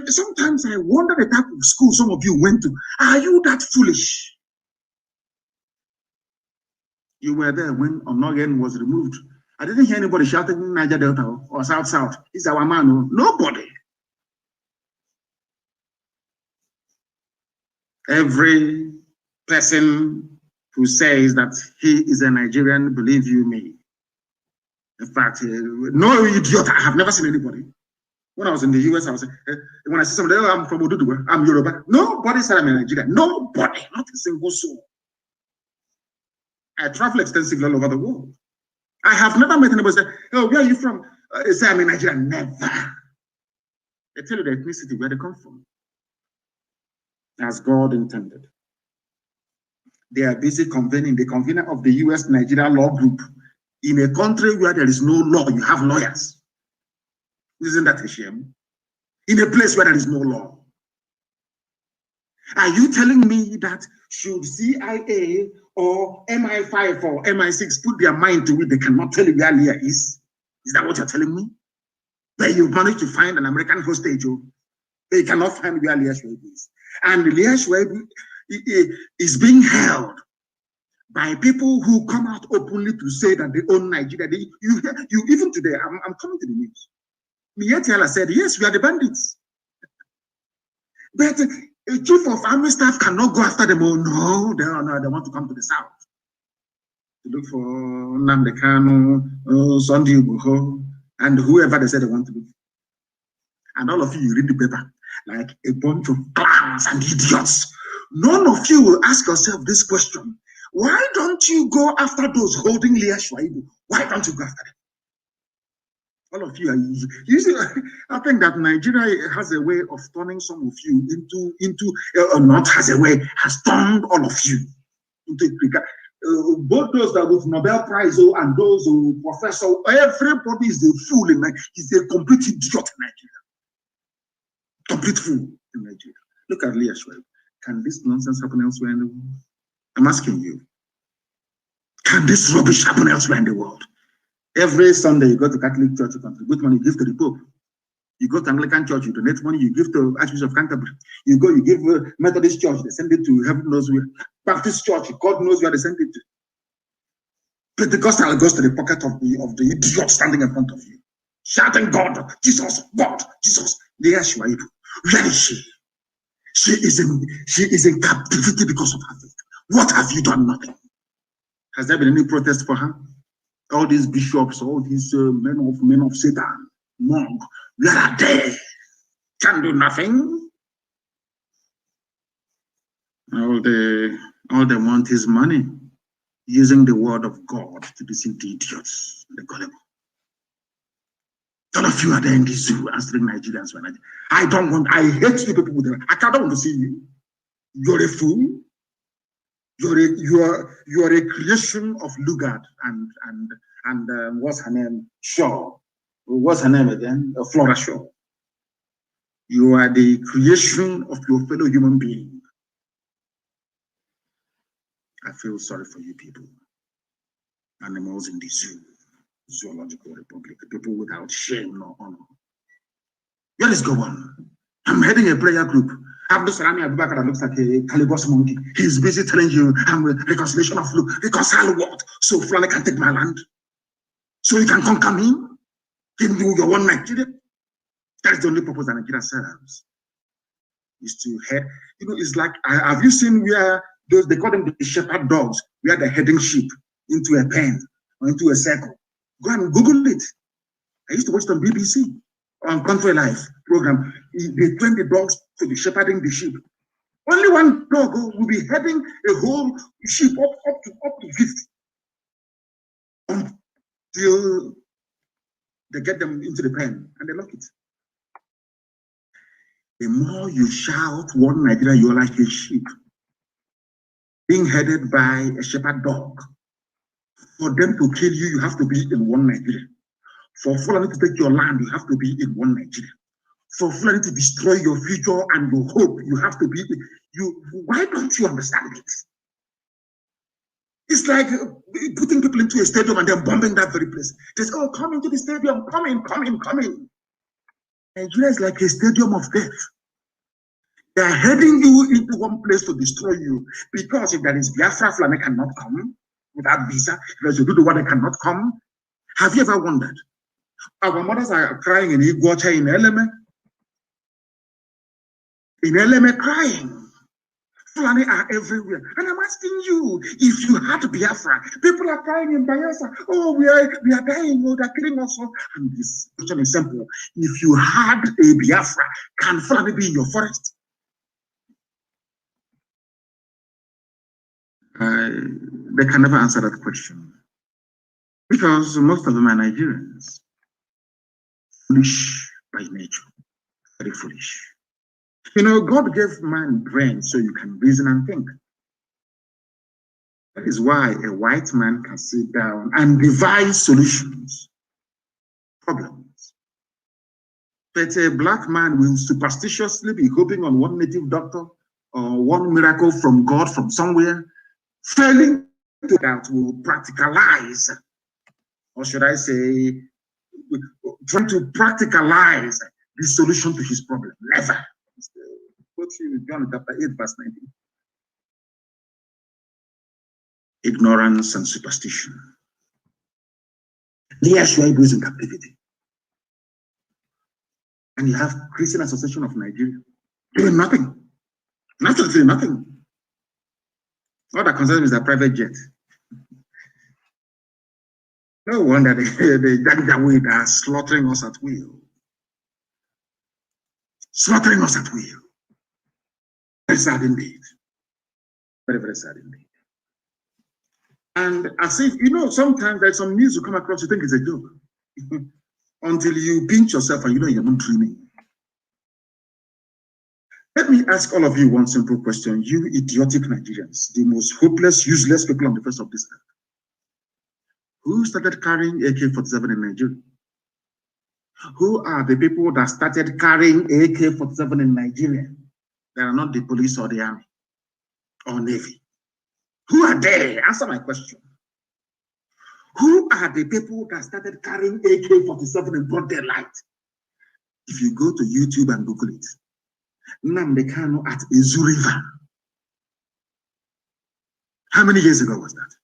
Sometimes I wonder the type of school some of you went to. Are you that foolish? You were there when Onogen was removed. I didn't hear anybody shouting Niger Delta or South South. He's our man. Nobody. Every person who says that he is a Nigerian, believe you me. In fact, no idiot. I have never seen anybody. When I was in the US, I was when I see somebody, oh, I'm from Oduduwa, I'm Yoruba. Nobody said I'm a Nigerian. Nobody, not a single soul. I travel extensively all over the world. I have never met anybody say, oh, where are you from? Say I'm a Nigerian. Never. They tell you the ethnicity where they come from. As God intended. They are busy convening the convener of the US Nigeria Law Group. In a country where there is no law, you have lawyers. Isn't that a shame? In a place where there is no law. Are you telling me that should CIA or MI5 or MI6 put their mind to it, they cannot tell you where Leah is? Is that what you're telling me? That you've managed to find an American hostage, they cannot find where Leah Schwab is. And Leah Schwab is being held by people who come out openly to say that they own Nigeria. You even today, I'm coming to the news. Mietiala said, yes, we are the bandits. But a chief of army staff cannot go after them. Oh, no, they want to come to the south. To look for Nnamdi Kanu, Sunday Igboho, and whoever they said they want to look for. And all of you read the paper like a bunch of clowns and idiots. None of you will ask yourself this question. Why don't you go after those holding Leah Schwaibu? Why don't you go after them? All of you are usually, I think that Nigeria has a way of turning some of you has turned all of you into both those that with Nobel Prize and those who professor, everybody is a fool in Nigeria. He's a complete idiot in Nigeria. Complete fool in Nigeria. Look at Leah Schwaibu. Can this nonsense happen elsewhere in the world? I'm asking you. Can this rubbish happen elsewhere in the world? Every Sunday, you go to Catholic Church, you contribute money, you give to the Pope. You go to Anglican Church, you donate money, you give to Archbishop of Canterbury. You go, you give Methodist Church, they send it to heaven knows where. Baptist Church, God knows where they send it to. Pentecostal goes to the pocket of the idiot standing in front of you, shouting, God, Jesus, God, Jesus. There she is. Where is she? She is in captivity because of her faith. What have you done? Nothing. Has there been any protest for her? All these bishops, all these men of Satan, monk, where are they? Can do nothing. All they want is money, using the word of God to deceive the idiots, the gullible. All of you are there in the zoo answering Nigerians. I hate you people with them. I don't want to see you. You're a fool. You are a creation of Lugard and what's her name? Shaw. What's her name again? Flora Shaw. You are the creation of your fellow human being. I feel sorry for you people. Animals in the zoo, zoological republic, people without shame nor honor. Let us go on. I'm heading a prayer group. Abdul Salami Abubakar that looks like a Caligos monkey. He's busy telling you, I'm a reconciliation of look. Reconcile what? So Fulani can take my land? So you can conquer me? Can do your one Nigeria? That's the only purpose that Nigeria serves. Is to head, you know, it's like, have you seen where those, they call them the shepherd dogs, where they're heading sheep into a pen or into a circle? Go and Google it. I used to watch it on BBC, on Country Life program. They train the dogs to be shepherding the sheep. Only one dog will be heading a whole sheep up to 50 until they get them into the pen and they lock it. The more you shout one Nigeria, you're like a sheep being headed by a shepherd dog. For them to kill you, you have to be in one Nigeria. For Fulani to take your land, you have to be in one Nigeria. For Fulani to destroy your future and your hope, you have to be you. Why don't you understand it? It's like putting people into a stadium and then bombing that very place. They say, oh, come into the stadium, come in. Nigeria is like a stadium of death. They are heading you into one place to destroy you, because if there is Biafra, Fulani cannot come without visa. If there's a good one, they cannot come. Have you ever wondered? Our mothers are crying in Iguacha, in Eleme. In Eleme, crying. Fulani are everywhere. And I'm asking you, if you had Biafra, people are crying in Bayelsa. Oh, we are dying. Oh, they're killing us. And this question is simple. If you had a Biafra, can Fulani be in your forest? They can never answer that question, because most of them are Nigerians. Foolish by nature. Very foolish. You know, God gave man brain so you can reason and think. That is why a white man can sit down and devise solutions, problems. But a black man will superstitiously be hoping on one native doctor or one miracle from God from somewhere, failing to that will practicalize, or should I say, trying to practicalize the solution to his problem. Never. John chapter 8, verse 19. Ignorance and superstition. Yes, you are in captivity. And you have Christian Association of Nigeria doing nothing. Absolutely nothing. All that concerns is a private jet. No wonder they are slaughtering us at will. Slaughtering us at will. Very sad indeed. Very, very sad indeed. And as if, you know, sometimes there's some news you come across, you think it's a joke. Until you pinch yourself and you know you're not dreaming. Let me ask all of you one simple question. You idiotic Nigerians, the most hopeless, useless people on the face of this earth. Who started carrying AK-47 in Nigeria? Who are the people that started carrying AK-47 in Nigeria? They are not the police or the army or navy. Who are they? Answer my question. Who are the people that started carrying AK-47 in broad daylight? If you go to YouTube and Google it, Nnamdi Kanu at Izu River. How many years ago was that?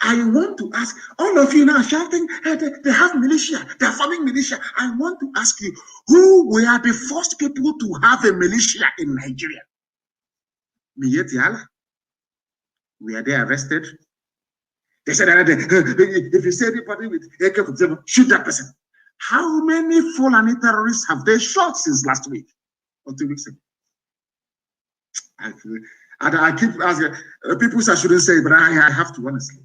I want to ask all of you now shouting, hey, they have militia, they're forming militia. I want to ask you, who were the first people to have a militia in Nigeria? Miyetiala. Were they arrested? They said, if you see anybody with AK-47, shoot that person. How many Fulani terrorists have they shot since last week or 2 weeks ago? I keep asking, people say I shouldn't say, but I have to, honestly.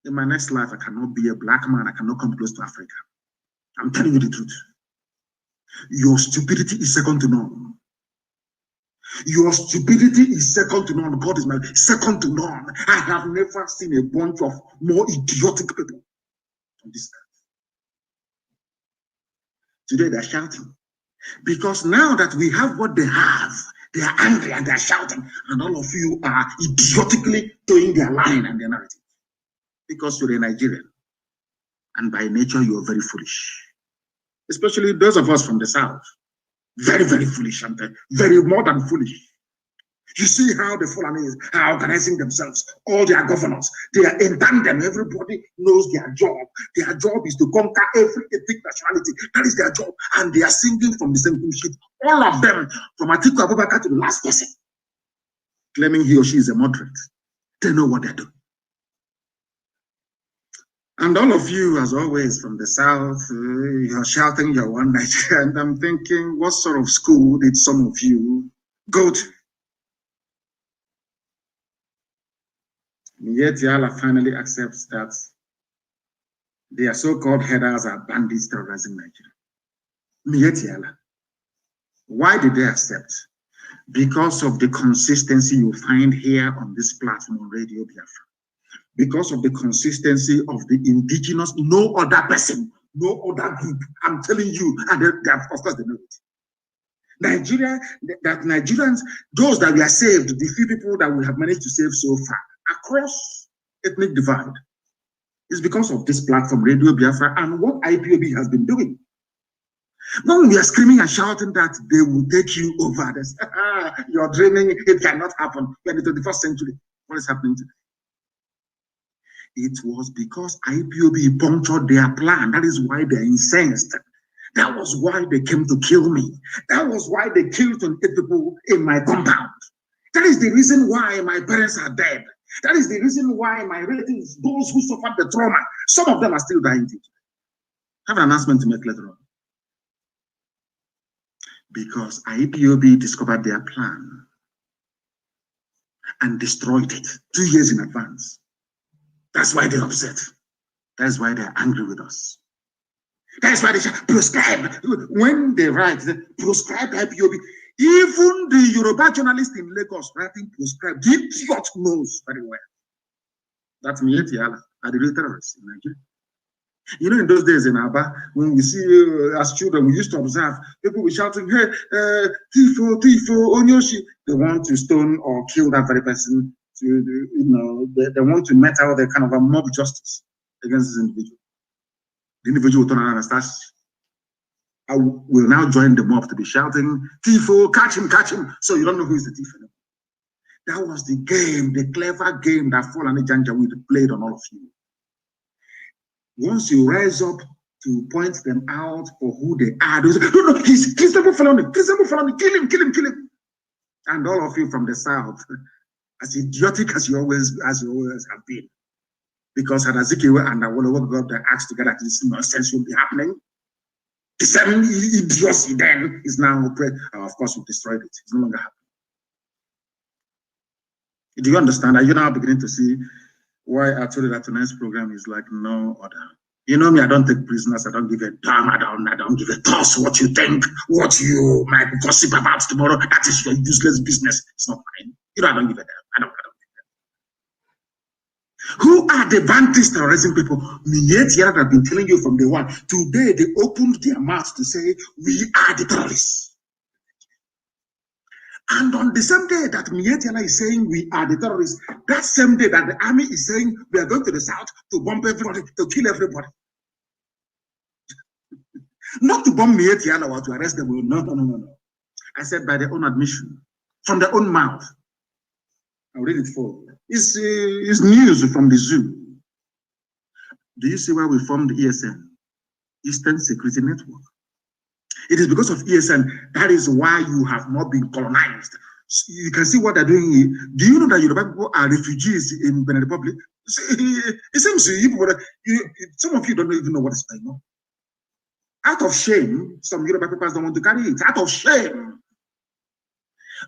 In my next life, I cannot be a black man. I cannot come close to Africa. I'm telling you the truth. Your stupidity is second to none. Your stupidity is second to none. God is my second to none. I have never seen a bunch of more idiotic people on this earth. Today they're shouting. Because now that we have what they have, they are angry and they are shouting, and all of you are idiotically towing their line and their narrative. Because you're a Nigerian, and by nature you are very foolish. Especially those of us from the South. Very, very foolish, and very more than foolish. You see how the Fulanis are organizing themselves, all their governors, they are in tandem, everybody knows their job. Their job is to conquer every ethnic nationality. That is their job. And they are singing from the same sheet. All of them, from Atiku Abubakar to the last person, claiming he or she is a moderate. They know what they're doing. And all of you, as always, from the South, you're shouting your one Nigeria. And I'm thinking, what sort of school did some of you go to? Yet Yala finally accepts that their so-called headers are bandits terrorizing Nigeria. Yet Yala. Why did they accept? Because of the consistency you find here on this platform on Radio Biafra. Because of the consistency of the indigenous, no other person, no other group. I'm telling you, and of course they know it. Nigeria, that Nigerians, those that we are saved, the few people that we have managed to save so far, across ethnic divide, is because of this platform, Radio Biafra, and what IPOB has been doing. When we are screaming and shouting that they will take you over, this, you're dreaming, it cannot happen. We're in the 21st century. What is happening today? It was because IPOB punctured their plan. That is why they're incensed. That was why they came to kill me. That was why they killed 28 people in my compound. That is the reason why my parents are dead. That is the reason why my relatives, those who suffered the trauma, some of them are still dying today. I have an announcement to make later on. Because IPOB discovered their plan and destroyed it 2 years in advance. That's why they're upset. That's why they're angry with us. That's why they prescribe. When they write, proscribe IPOB. Even the Yoruba journalist in Lagos writing proscribe, the idiot knows very well. That's Mieti Allah, are the real terrorists in Nigeria. You know, in those days in Aba, when we see as children, we used to observe people were shouting, hey, Tifo, Tifo, Onyoshi. They want to stone or kill that very person. To, you know, they want to mete out their kind of a mob justice against this individual. The individual will turn around and start. I will now join the mob to be shouting, Tifo, catch him, catch him. So you don't know who is the thief anymore. That was the game, the clever game that Fulani Janjaweed played on all of you. Once you rise up to point them out for who they are, they say, no, he's Christopher Fulani, kill him, kill him, kill him. And all of you from the South, as idiotic as you always have been, because Hadazikiwe and Awolowo got their acts together, this nonsense will be happening. The same idiocy then is now, of course, we destroyed it. It's no longer happening. Do you understand? Are you now beginning to see why I told you that tonight's program is like no other? You know me, I don't take prisoners. I don't give a damn. I don't give a toss what you think, what you might gossip about tomorrow. That is your useless business. It's not mine. You know, I don't give a damn. I don't give a damn. Who are the bandits terrorizing people? Mietiara have been telling you from day one. Today, they opened their mouths to say, we are the terrorists. And on the same day that Mietiara is saying we are the terrorists, that same day that the army is saying we are going to the south to bomb everybody, to kill everybody. Not to bomb Mietiara or to arrest them. No. I said by their own admission, from their own mouth. I'll read it for you. It's news from the zoo. Do you see why we formed the ESN? Eastern Security Network. It is because of ESN. That is why you have not been colonized. So you can see what they're doing here. Do you know that Yoruba people are refugees in Benin Republic? It seems to you, some of you don't even know what is going on. Out of shame, some Yoruba people don't want to carry it. Out of shame.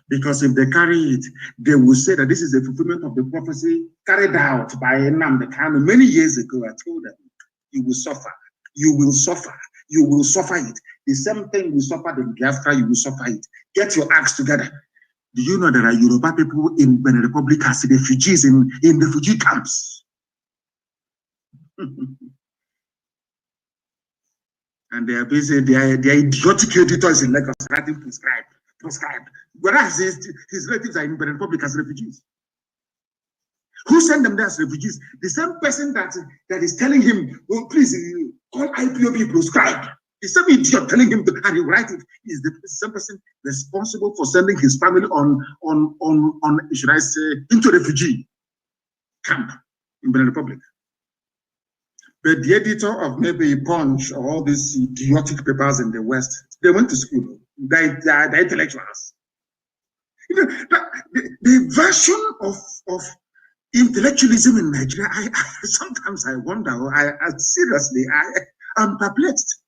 Because if they carry it, they will say that this is a fulfillment of the prophecy carried out by Nnamdi Kanu many years ago. I told them, you will suffer. You will suffer. You will suffer it. The same thing you suffered in Biafra, you will suffer it. Get your acts together. Do you know there are Yoruba people in Benin Republic as refugees in refugee camps? And they are busy, their idiotic editors in Lagos writing proscribed. Whereas his relatives are in the Republic as refugees. Who sent them there as refugees? The same person that is telling him, oh, please call IPOB proscribed. The same idiot telling him to and he write it is the same person responsible for sending his family on should I say, into refugee camp in the Republic. But the editor of maybe Punch or all these idiotic papers in the West, they went to school. They're intellectuals. You know, the version of intellectualism in Nigeria, sometimes I wonder, seriously, I'm perplexed.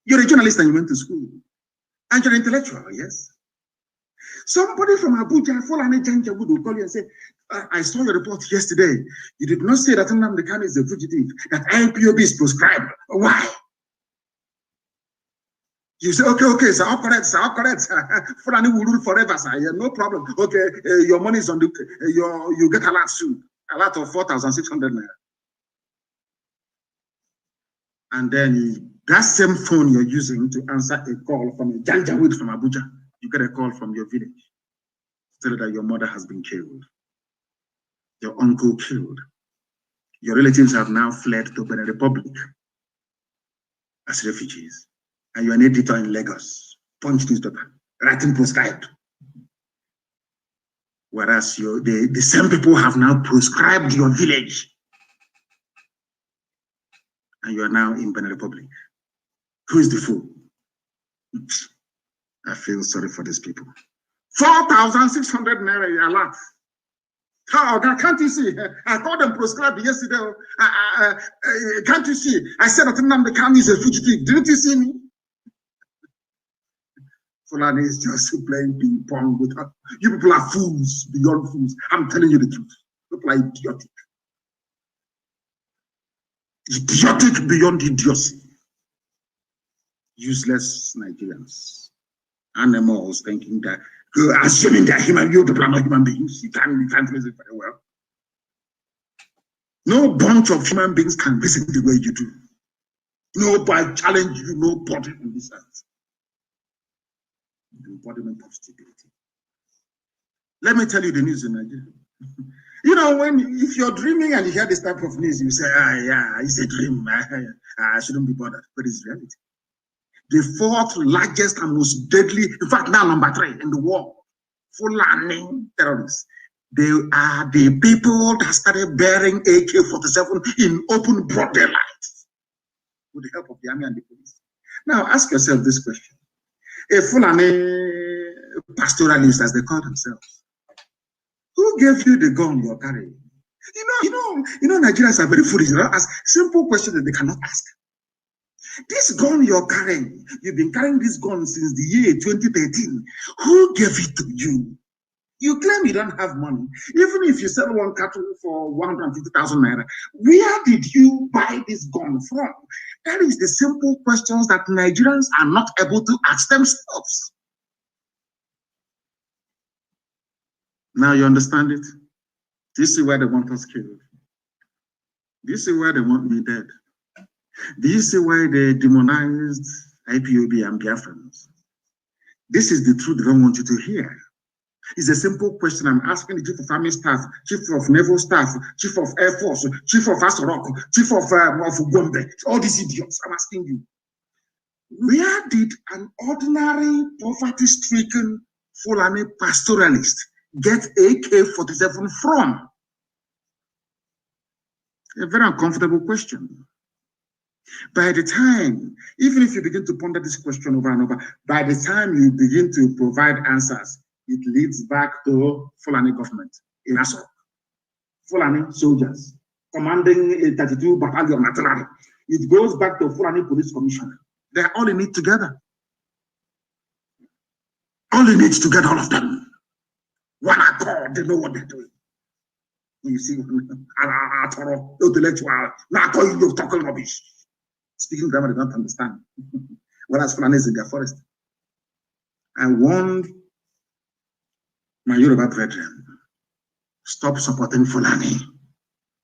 You're a journalist and you went to school. And you're an intellectual, yes. Somebody from Abuja, Fulani Janja would call you and say, I saw your report yesterday. You did not say that Nnamdi Kanu is a fugitive, that IPOB is proscribed. Why? You say, okay, sir, all correct. Fulani will rule forever, sir. Yeah, no problem. Okay, your money is on the, you get a lot soon. A lot of 4,600 naira. And then that same phone you're using to answer a call from a Janjaweed from Abuja, you get a call from your village. Tell that your mother has been killed. Your uncle killed. Your relatives have now fled to Benin Republic as refugees. And you're an editor in Lagos, Punch newspaper, writing proscribed. Whereas the same people have now proscribed your village. And you are now in Benin Republic. Who is the fool? I feel sorry for these people. 4,600 naira a lot. How can't you see? I called them proscribed yesterday. Can't you see? I said that Nnamdi Kanu is a fugitive. Didn't you see me? Fulani is just playing ping pong with her. You people are fools beyond fools. I'm telling you the truth. People are idiotic. Idiotic beyond idiocy. Useless Nigerians. Animals thinking that, assuming that you people are not human beings. You can't reason very well. No bunch of human beings can reason the way you do. Nobody challenge you, nobody in this earth. The embodiment of stupidity. Let me tell you the news in Nigeria. You know, if you're dreaming and you hear this type of news, you say, yeah, it's a dream. I shouldn't be bothered. But it's reality. The fourth largest and most deadly, in fact, now number 3 in the world, Fulani terrorists. They are the people that started bearing AK-47 in open broad daylight with the help of the army and the police. Now, ask yourself this question. A Fulani pastoralist, as they call themselves, who gave you the gun you're carrying? You know, Nigerians are very foolish. You know, ask simple questions that they cannot ask. This gun you're carrying, you've been carrying this gun since the year 2013. Who gave it to you? You claim you don't have money. Even if you sell one cattle for 150,000 naira, where did you buy this gun from? That is the simple questions that Nigerians are not able to ask themselves. Now you understand it? This is where they want us killed. This is where they want me dead. This is why they demonized IPOB and Biafrans. This is the truth they don't want you to hear. It's a simple question I'm asking the Chief of Army Staff, Chief of Naval Staff, Chief of Air Force, Chief of Asorok, Chief of Gombe, all these idiots. I'm asking you, where did an ordinary poverty-stricken Fulani pastoralist get AK-47 from? A very uncomfortable question. By the time, even if you begin to ponder this question over and over, by the time you begin to provide answers, it leads back to Fulani government in Aso. Fulani soldiers commanding a 32 battalion artillery. It goes back to Fulani police commissioner. They're all in it together. All in it together, all of them. One accord, they know what they're doing. You see, intellectual, now you're talking rubbish. Speaking grammar, they don't understand. Whereas Fulani is in their forest. I warned my Yoruba brethren, stop supporting Fulani.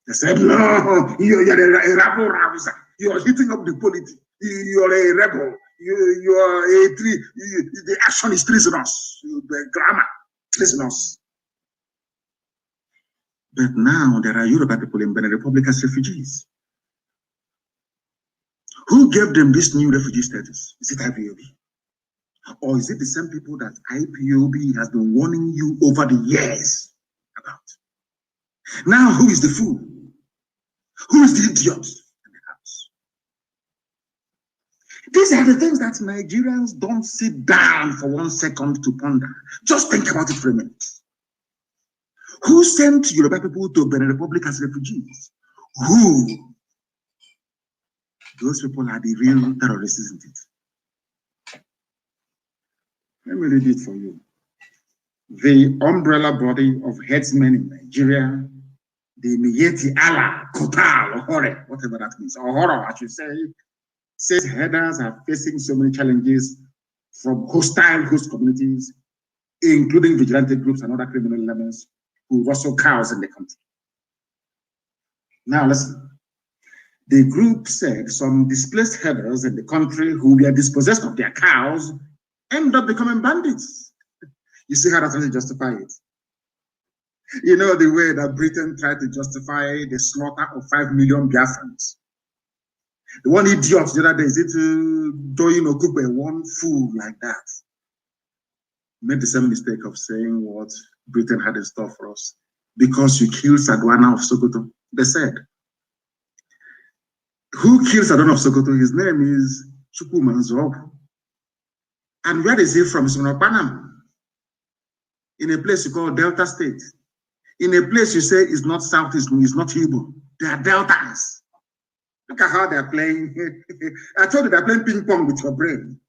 They said, no, you're a rabble rouser. You are heating up the polity. You are a rebel. You are a tree. The action is treasonous. The grammar, treasonous. But now there are Yoruba people in Benin Republic as refugees. Who gave them this new refugee status? Is it IPOB? Or is it the same people that IPOB has been warning you over the years about? Now, who is the fool? Who is the idiot in the house? These are the things that Nigerians don't sit down for 1 second to ponder. Just think about it for a minute. Who sent Yoruba people to Benin Republic as refugees? Who? Those people are the real terrorists, isn't it? Let me read it for you. The umbrella body of headsmen in Nigeria, the Miyetti Allah, Kotal, or Hore, whatever that means, or Horror, I should say, says headers are facing so many challenges from hostile host communities, including vigilante groups and other criminal elements who rustle cows in the country. Now listen. The group said some displaced herders in the country who were dispossessed of their cows ended up becoming bandits. You see how that's going to justify it? You know the way that Britain tried to justify the slaughter of 5 million Biafrans. The one idiot the other day, is it Doyin Okupe, one fool like that, made the same mistake of saying what Britain had in store for us. Because you killed Sadwana of Sokoto, they said. Who killed Sadwana of Sokoto? His name is Chukwuma Nzog. And where is he from? He's from Panama. In a place you call Delta State. In a place you say is not Southeast, it's not Igbo. They are Deltas. Look at how they're playing. I told you they're playing ping pong with your brain.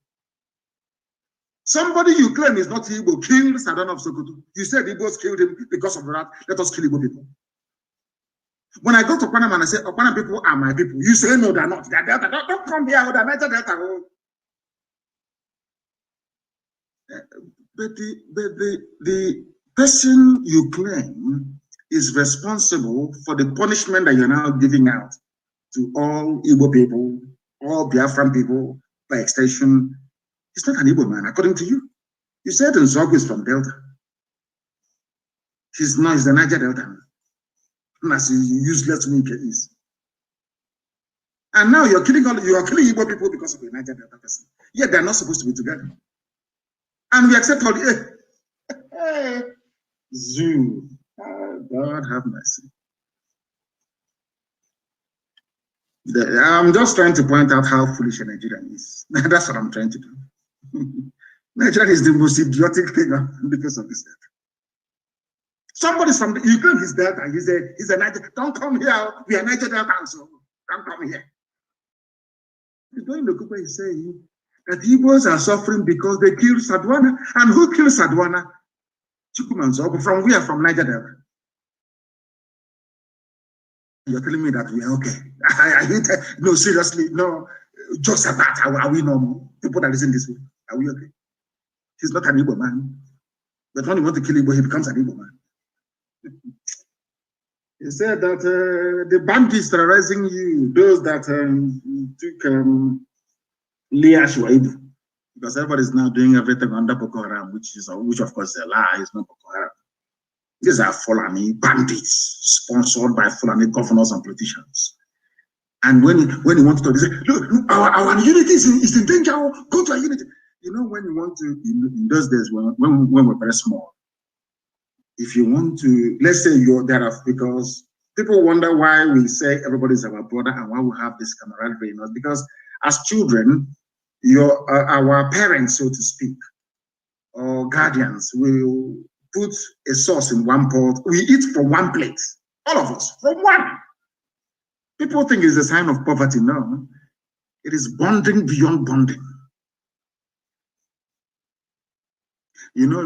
Somebody you claim is not Igbo killed Sadwana of Sokoto. You said Igbos killed him because of that. Let us kill Igbo people. When I go to Panama and I say, Panama people are my people, you say, no, they're not. They're Delta. Don't come here with a Niger Delta. But the person you claim is responsible for the punishment that you're now giving out to all Igbo people, all Biafran people, by extension, he's not an Igbo man, according to you. You said Nzog is from Delta. He's not, he's the Niger Delta man. As useless Wike is. And now you're killing Igbo people because of the Niger Delta person. Yet they're not supposed to be together. And we accept all the Zoo. Oh, God have mercy. I'm just trying to point out how foolish a Nigerian is. That's what I'm trying to do. Nigeria is the most idiotic thing on the face of this earth. Somebody's from the Ukraine, he's Delta, he's a Niger. Don't come here, we are Niger Delta, so don't come here. He's going to Kupa, he's saying that Igbos are suffering because they killed Sadwana. And who killed Sadwana? Chukwuma Nzog. From where? From Niger Delta. You're telling me that we are okay. No, seriously, no. Jokes about are we normal? People that listen this way, are we okay? He's not an Igbo man. But when you want to kill Igbo, he becomes an Igbo man. He said that the bandits terrorizing you, those that took Leah Shuaibu, because everybody's now doing everything under Boko Haram, which of course is a lie. It's not Boko Haram. These are Fulani bandits sponsored by Fulani governors and politicians. And when you want to say, look, our unity is in danger, go to our unity. You know, when you want to, in those days when we're very small, if you want to, let's say you're there, because people wonder why we say everybody's our brother and why we have this camaraderie in us. Because as children, our parents, so to speak, or guardians will put a sauce in one pot. We eat from one plate, all of us, from one. People think it's a sign of poverty. No, it is bonding beyond bonding. You know,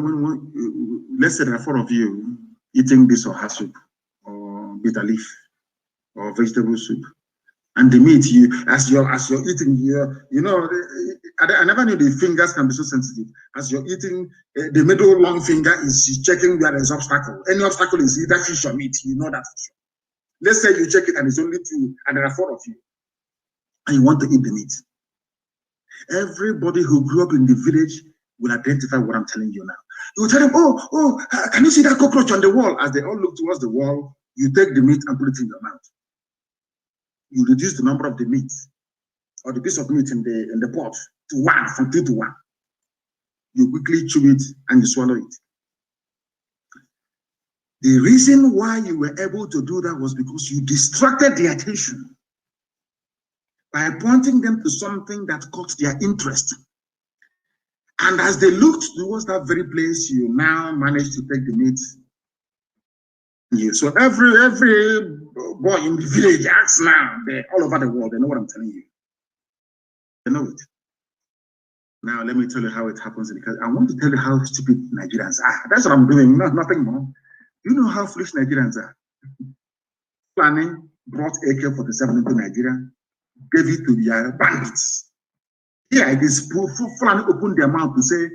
let's say there are 4 of you eating this oha soup, or bitter leaf, or vegetable soup, and the meat, as you're eating, you know, I never knew the fingers can be so sensitive. As you're eating, the middle long finger is checking where there's obstacle. Any obstacle is either fish or meat. You know that for sure. Let's say you check it and it's only 2, and there are 4 of you. and you want to eat the meat. Everybody who grew up in the village will identify what I'm telling you now. You will tell them, oh, can you see that cockroach on the wall? As they all look towards the wall, you take the meat and put it in your mouth. You reduce the number of the meat or the piece of meat in the pot to 1, from 2 to 1. You quickly chew it and you swallow it. The reason why you were able to do that was because you distracted the attention by pointing them to something that caught their interest. And as they looked towards that very place, you now managed to take the meat. So every boy in the village acts now, they're all over the world, they know what I'm telling you. They know it. Now let me tell you how it happens, because I want to tell you how stupid Nigerians are. That's what I'm doing, nothing more. You know how foolish Nigerians are. Planning brought AK-47 into Nigeria, gave it to their bandits. Here it is, Fulani opened their mouth to say,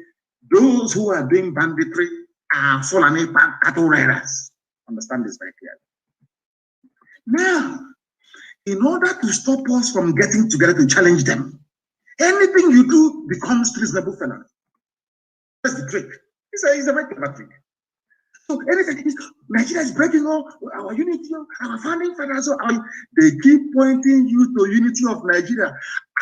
those who are doing banditry are Fulani cattle raiders. Understand this very clearly. Now, in order to stop us from getting together to challenge them, anything you do becomes treasonable felony. That's the trick. It's a very clever trick. So anything is, Nigeria is breaking all our unity, our founding fathers. They keep pointing you to unity of Nigeria,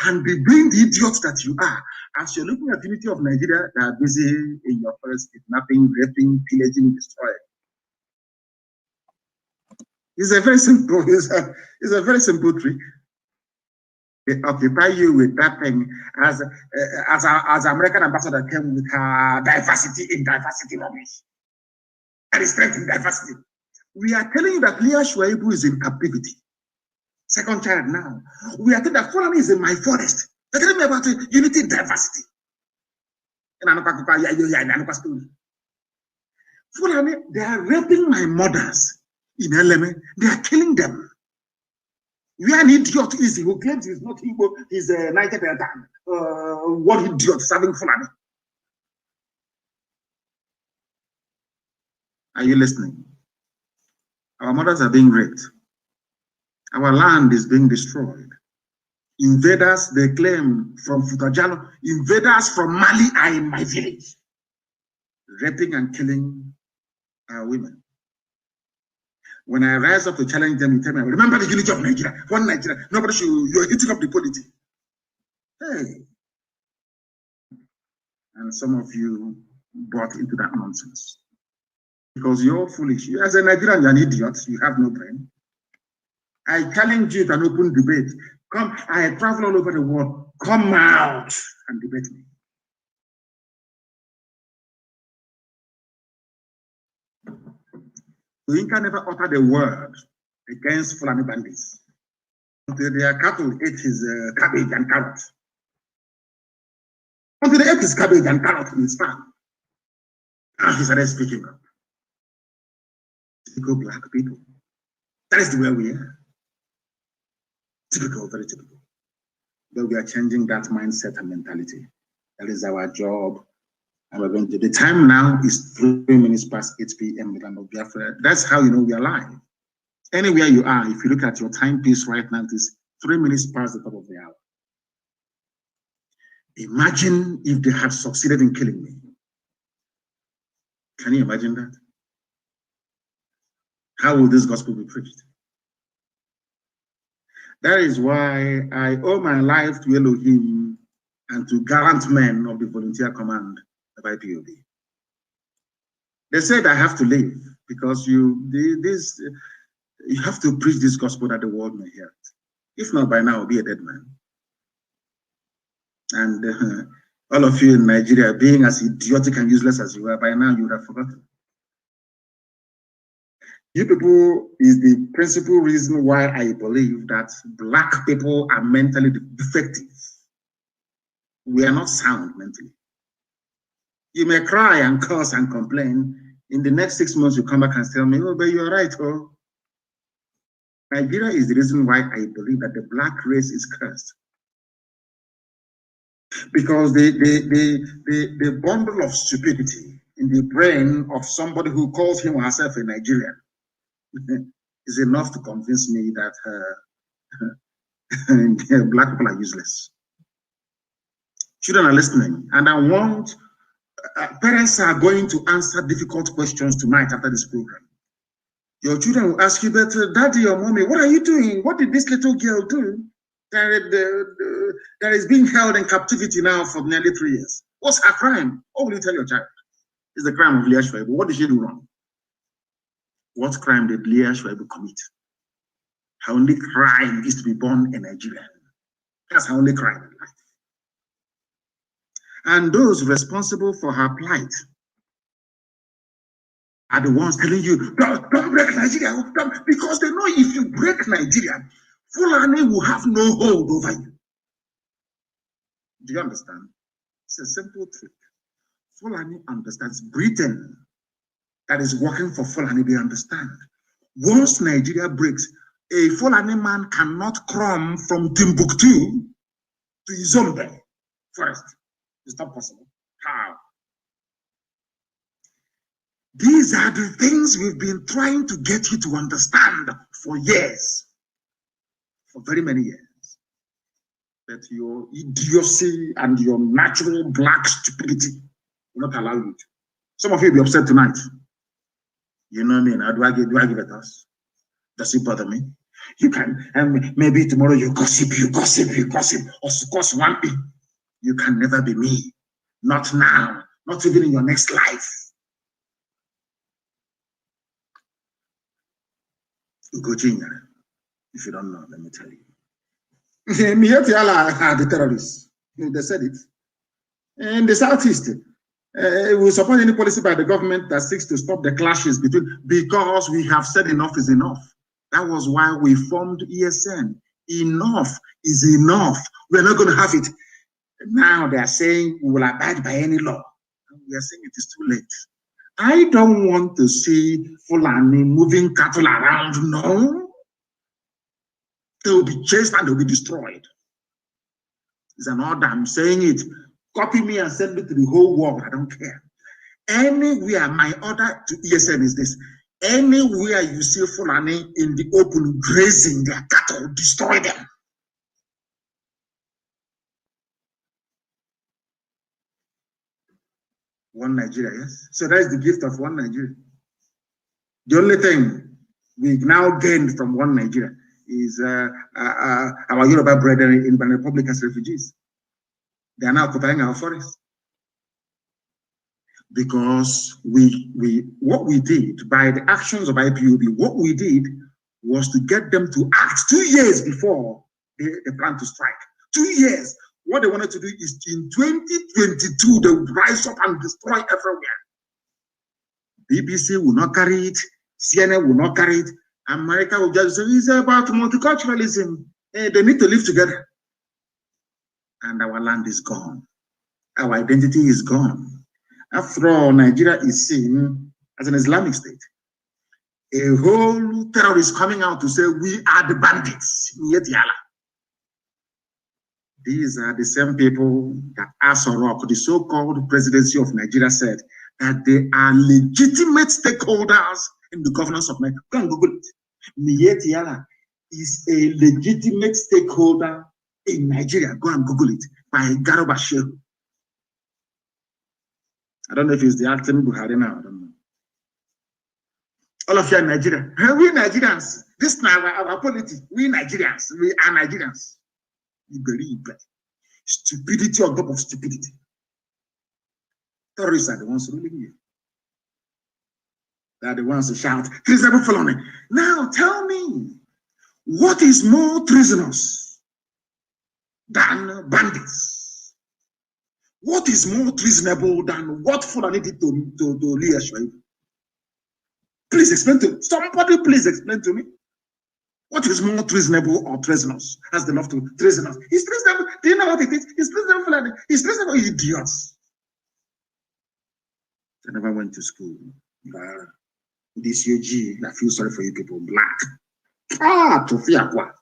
and being the idiots that you are, as you're looking at unity of Nigeria, they are busy in your first kidnapping, raping, pillaging, destroying. It's a very simple. It's a very simple trick. They occupy you with that thing as American ambassador came with her diversity in diversity knowledge. And strength in diversity. We are telling you that Leah Shuaibu is in captivity. Second child now. We are telling that Fulani is in my forest. They're telling me about unity in diversity. Fulani, they are raping my mothers in Eleme. They are killing them. We are an idiot easy who claims he's not Igbo, he's a Niger Delta. What idiot serving Fulani? Are you listening? Our mothers are being raped. Our land is being destroyed. Invaders, they claim from Futajalo, invaders from Mali are in my village, raping and killing our women. When I rise up to challenge them, you tell me, remember the unity of Nigeria, one Nigeria, nobody should, you're hitting up the polity. Hey. And some of you bought into that nonsense. Because you're foolish. You, as a Nigerian, you're an idiot. You have no brain. I challenge you to an open debate. Come, I travel all over the world. Come out and debate me. So you can never utter the word against Fulani bandits until their cattle ate his cabbage and carrot. Until they ate his cabbage and carrot in his farm. Now he started speaking up. Typical black people. That is the way we are. Typical, very typical. But we are changing that mindset and mentality. That is our job. And we're going to, the time now is 3 minutes past 8 p.m. in the land of Biafra. That's how you know we are live. Anywhere you are, if you look at your timepiece right now, it is 3 minutes past the top of the hour. Imagine if they had succeeded in killing me. Can you imagine that? How will this gospel be preached? That is why I owe my life to Elohim and to gallant men of the volunteer command of IPOB. They said I have to leave because you have to preach this gospel that the world may hear it. If not, by now I'll be a dead man. And all of you in Nigeria, being as idiotic and useless as you are, by now you would have forgotten. You people is the principal reason why I believe that black people are mentally defective. We are not sound mentally. You may cry and curse and complain. In the next 6 months, you come back and tell me, oh, but you're right. Oh. Nigeria is the reason why I believe that the black race is cursed. Because the bundle of stupidity in the brain of somebody who calls him or herself a Nigerian is enough to convince me that Black people are useless. Children are listening, and I want parents are going to answer difficult questions tonight after this program. Your children will ask you, but daddy or mommy, what are you doing? What did this little girl do that is being held in captivity now for nearly 3 years? What's her crime? What will you tell your child? It's the crime of Leah Shwaibu. What did she do wrong? What crime did Leah Shwaibu commit? Her only crime is to be born a Nigerian. That's her only crime in life. And those responsible for her plight are the ones telling you, don't break Nigeria, because they know if you break Nigeria, Fulani will have no hold over you. Do you understand? It's a simple trick. Fulani understands. Britain, that is working for Fulani, they understand. Once Nigeria breaks, a Fulani man cannot come from Timbuktu to Izombe forest. It's not possible. How? These are the things we've been trying to get you to understand for years, for very many years. That your idiocy and your natural black stupidity will not allow you to. Some of you will be upset tonight. You know me, now do I give it us? Does it bother me? You can, and maybe tomorrow you gossip, or squash one thing. You can never be me. Not now, not even in your next life. Ugochinya, if you don't know, let me tell you. Mietiala are the terrorists. They said it. In the Southeast, we support any policy by the government that seeks to stop the clashes between, because we have said enough is enough. That was why we formed ESN. Enough is enough. We're not going to have it. Now they are saying we will abide by any law. We are saying it is too late. I don't want to see Fulani moving cattle around. No. They will be chased and they will be destroyed. It's an order. I'm saying it. Copy me and send it to the whole world. I don't care. Anywhere, my order to ESN is this. Anywhere you see Fulani in the open grazing their cattle, destroy them. One Nigeria, yes? So that is the gift of one Nigeria. The only thing we now gained from one Nigeria is our Yoruba brethren in Benin Republic as refugees. They are now occupying our forests. Because what we did by the actions of IPOB, what we did was to get them to act 2 years before they plan to strike. 2 years. What they wanted to do is in 2022, they would rise up and destroy everywhere. BBC will not carry it. CNN will not carry it. America will just say, it's about multiculturalism. They need to live together. And our land is gone. Our identity is gone. After all, Nigeria is seen as an Islamic state. A whole terrorist coming out to say, we are the bandits. These are the same people that Asorok, the so-called presidency of Nigeria, said that they are legitimate stakeholders in the governance of Nigeria. Go and Google it. Mietiala is a legitimate stakeholder in Nigeria. Go and Google it by Garuba Shehu. I don't know if it's the acting Buhari now. I don't know. All of you are Nigerians. We Nigerians. This is our politics. We Nigerians. We are Nigerians. Stupidity on top of stupidity. Terrorists are the ones ruling you. They are the ones who shout, treasonable felony. Now tell me, what is more treasonous than bandits? What is more treasonable than what Fulani did to Leah Shwaibu? Please explain to me. Somebody please explain to me. What is more treasonable or treasonous? Has the love to treasonous. He's treasonable. Do you know what it is? He's treasonable, Fulani. He's treasonable, idiots. I never went to school. This UG, I feel sorry for you people, black. To fear what?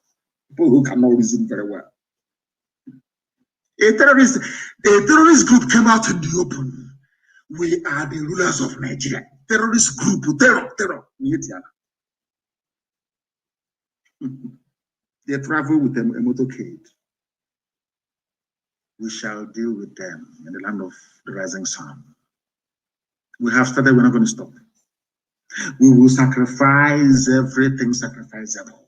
People who cannot reason very well. A terrorist group came out in the open. We are the rulers of Nigeria. Terrorist group, terror. The They travel with a motorcade. We shall deal with them in the land of the rising sun. We have started, we're not going to stop. We will sacrifice everything sacrificable.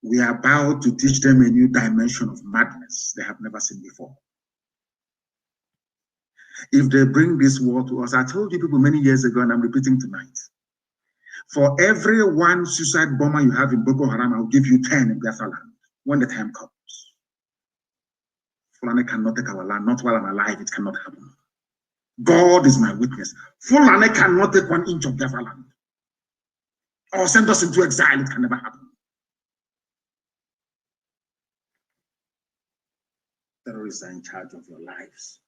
We are about to teach them a new dimension of madness they have never seen before. If they bring this war to us, I told you people many years ago, and I'm repeating tonight, for every one suicide bomber you have in Boko Haram, I'll give you 10 in Biafra land when the time comes. Fulani cannot take our land, not while I'm alive, it cannot happen. God is my witness. Fulani cannot take 1 inch of Biafra land or send us into exile, it can never happen. Terrorists are in charge of your lives,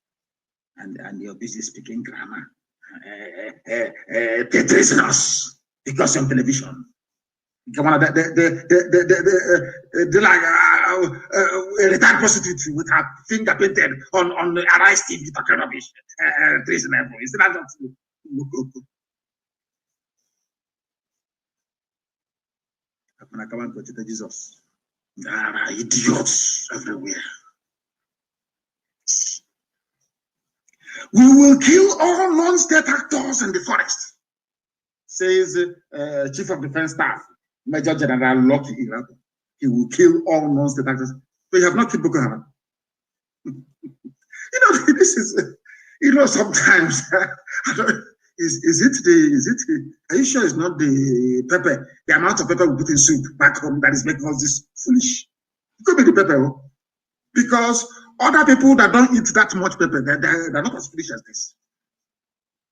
and you're busy speaking grammar. Treasonous because on television. Come on, they're like a retired prostitute with her finger painted on the Arise TV talking rubbish. Treasonable. Is that not true? I come and go to Jesus. There are idiots everywhere. We will kill all non-state actors in the forest, says Chief of Defense Staff, Major General Lucky Irabo. He will kill all non-state actors. But you have not killed Boko Haram. This is, sometimes, are you sure it's not the pepper, the amount of pepper we put in soup back home that is making us this foolish? It could be the pepper, because other people that don't eat that much pepper, they're not as foolish as this.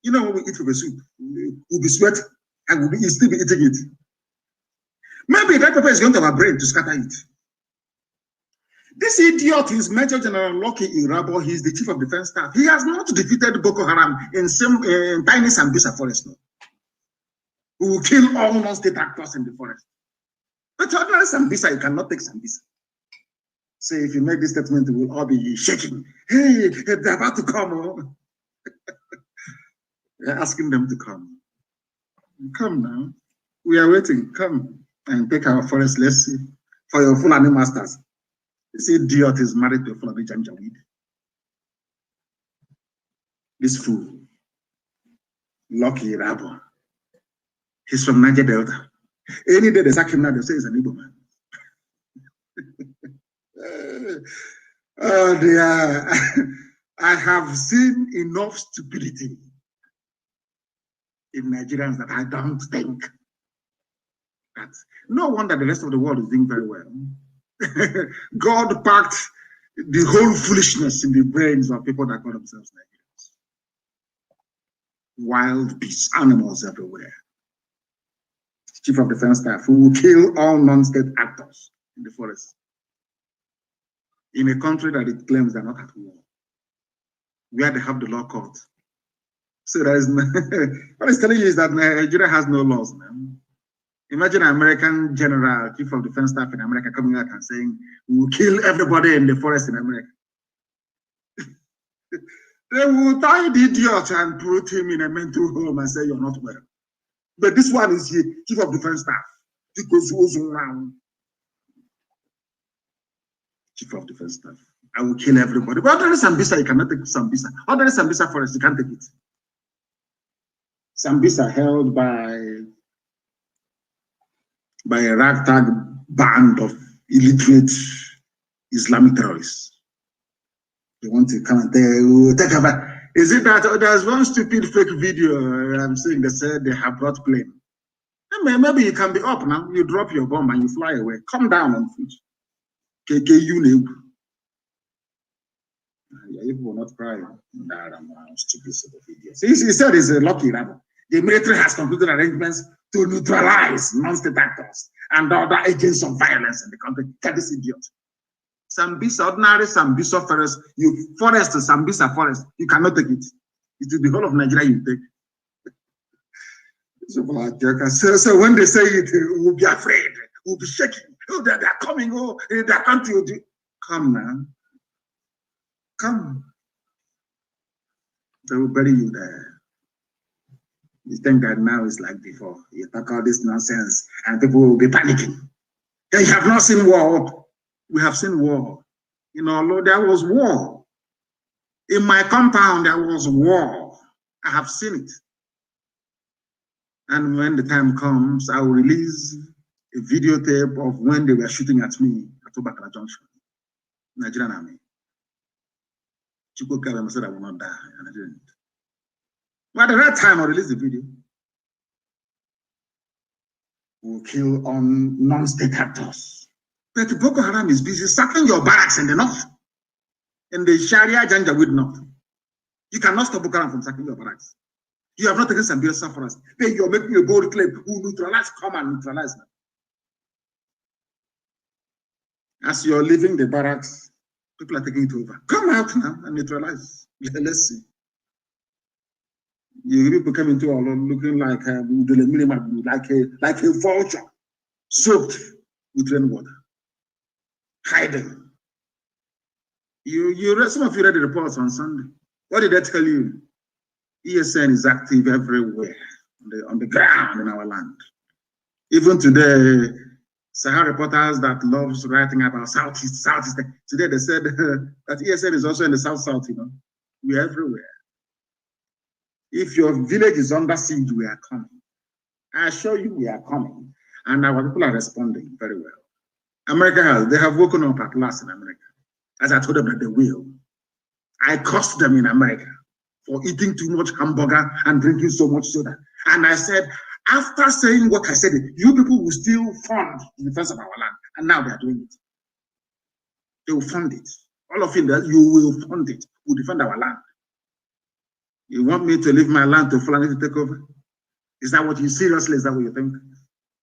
When we eat with the soup, we'll be sweating and we'll still be eating it. Maybe that pepper is going to our brain to scatter it. This idiot is Major General Lucky Irabo. He's the Chief of Defense Staff. He has not defeated Boko Haram in tiny Sambisa forest. No. We will kill all non-state actors in the forest. But ordinary Sambisa, you cannot take Sambisa. Say, if you make this statement, we will all be shaking. Hey, they're about to come. You're asking them to come. Come now. We are waiting. Come and take our forest. Let's see. For your Fulani masters. This idiot is married to a Fulani Janjaweed. This fool, Lucky Irabo. He's from Niger Delta. Any day they sack him now, they say he's an Igbo man. Oh dear. I have seen enough stupidity in Nigerians that I don't think that no wonder the rest of the world is doing very well. God packed the whole foolishness in the brains of people that call themselves Nigerians. Wild beasts, animals everywhere. Chief of Defense Staff who will kill all non-state actors in the forest. In a country that it claims they're not at war, where they have the law court. So there is no, what it's telling you is that Nigeria has no laws, man. Imagine an American general, Chief of Defense Staff in America coming out and saying, we will kill everybody in the forest in America. They will tie the idiot and put him in a mental home and say, you're not well. But this one is here, Chief of Defense Staff. He goes around. Chief of Defense Staff. I will kill everybody. But under Sambisa, you cannot take Sambisa. Under Sambisa forest, you can't take it. Sambisa held by a ragtag band of illiterate Islamic terrorists. They want to come and take over. Is it that there's one stupid fake video I'm seeing that said they have brought plane? Maybe you can be up now. You drop your bomb and you fly away. Come down on foot. KKU. You will not cry. Stupid sort of videos. He said it's a Lucky Irabo. The military has concluded arrangements to neutralize non-state actors and other agents of violence in the country. Get this idiot. Sambisa, ordinary Sambisa forest, Sambisa forest, you cannot take it. It will be whole of Nigeria you take. So when they say it, we'll be afraid, we'll be shaking. Oh, they're coming, oh, they're coming to you. Come now. Come. They will bury you there. You think that now is like before. You talk all this nonsense and people will be panicking. They have not seen war. We have seen war. You know, there was war. In my compound, there was war. I have seen it. And when the time comes, I will release a videotape of when they were shooting at me at Obakala Junction, Nigerian Army. Chukwu Kabem said I will not die, and I didn't. But at the right time, I released the video. We'll kill on non-state actors. But Boko Haram is busy sacking your barracks in the north, in the Sharia Janjaweed north. You cannot stop Boko Haram from sacking your barracks. You have not taken some bills for us. Then you're making a bold claim. Who neutralize? Come and neutralize them. As you're leaving the barracks, people are taking it over. Come out now and neutralize. Let's see. You people come into our looking like a vulture, soaked with rainwater, hiding. Some of you read the reports on Sunday. What did I tell you? ESN is active everywhere on the ground in our land. Even today, Sahara reporters that loves writing about Southeast. Today they said that ESN is also in the South, you know. We're everywhere. If your village is under siege, we are coming. I assure you we are coming. And our people are responding very well. America, they have woken up at last in America. As I told them that they will. I cursed them in America for eating too much hamburger and drinking so much soda. And I said, after saying what I said, you people will still fund the defense of our land. And now they are doing it. They will fund it. All of you, you will fund it. We'll defend our land. You want me to leave my land to Fulani to take over? Is that what you seriously? Is that what you think?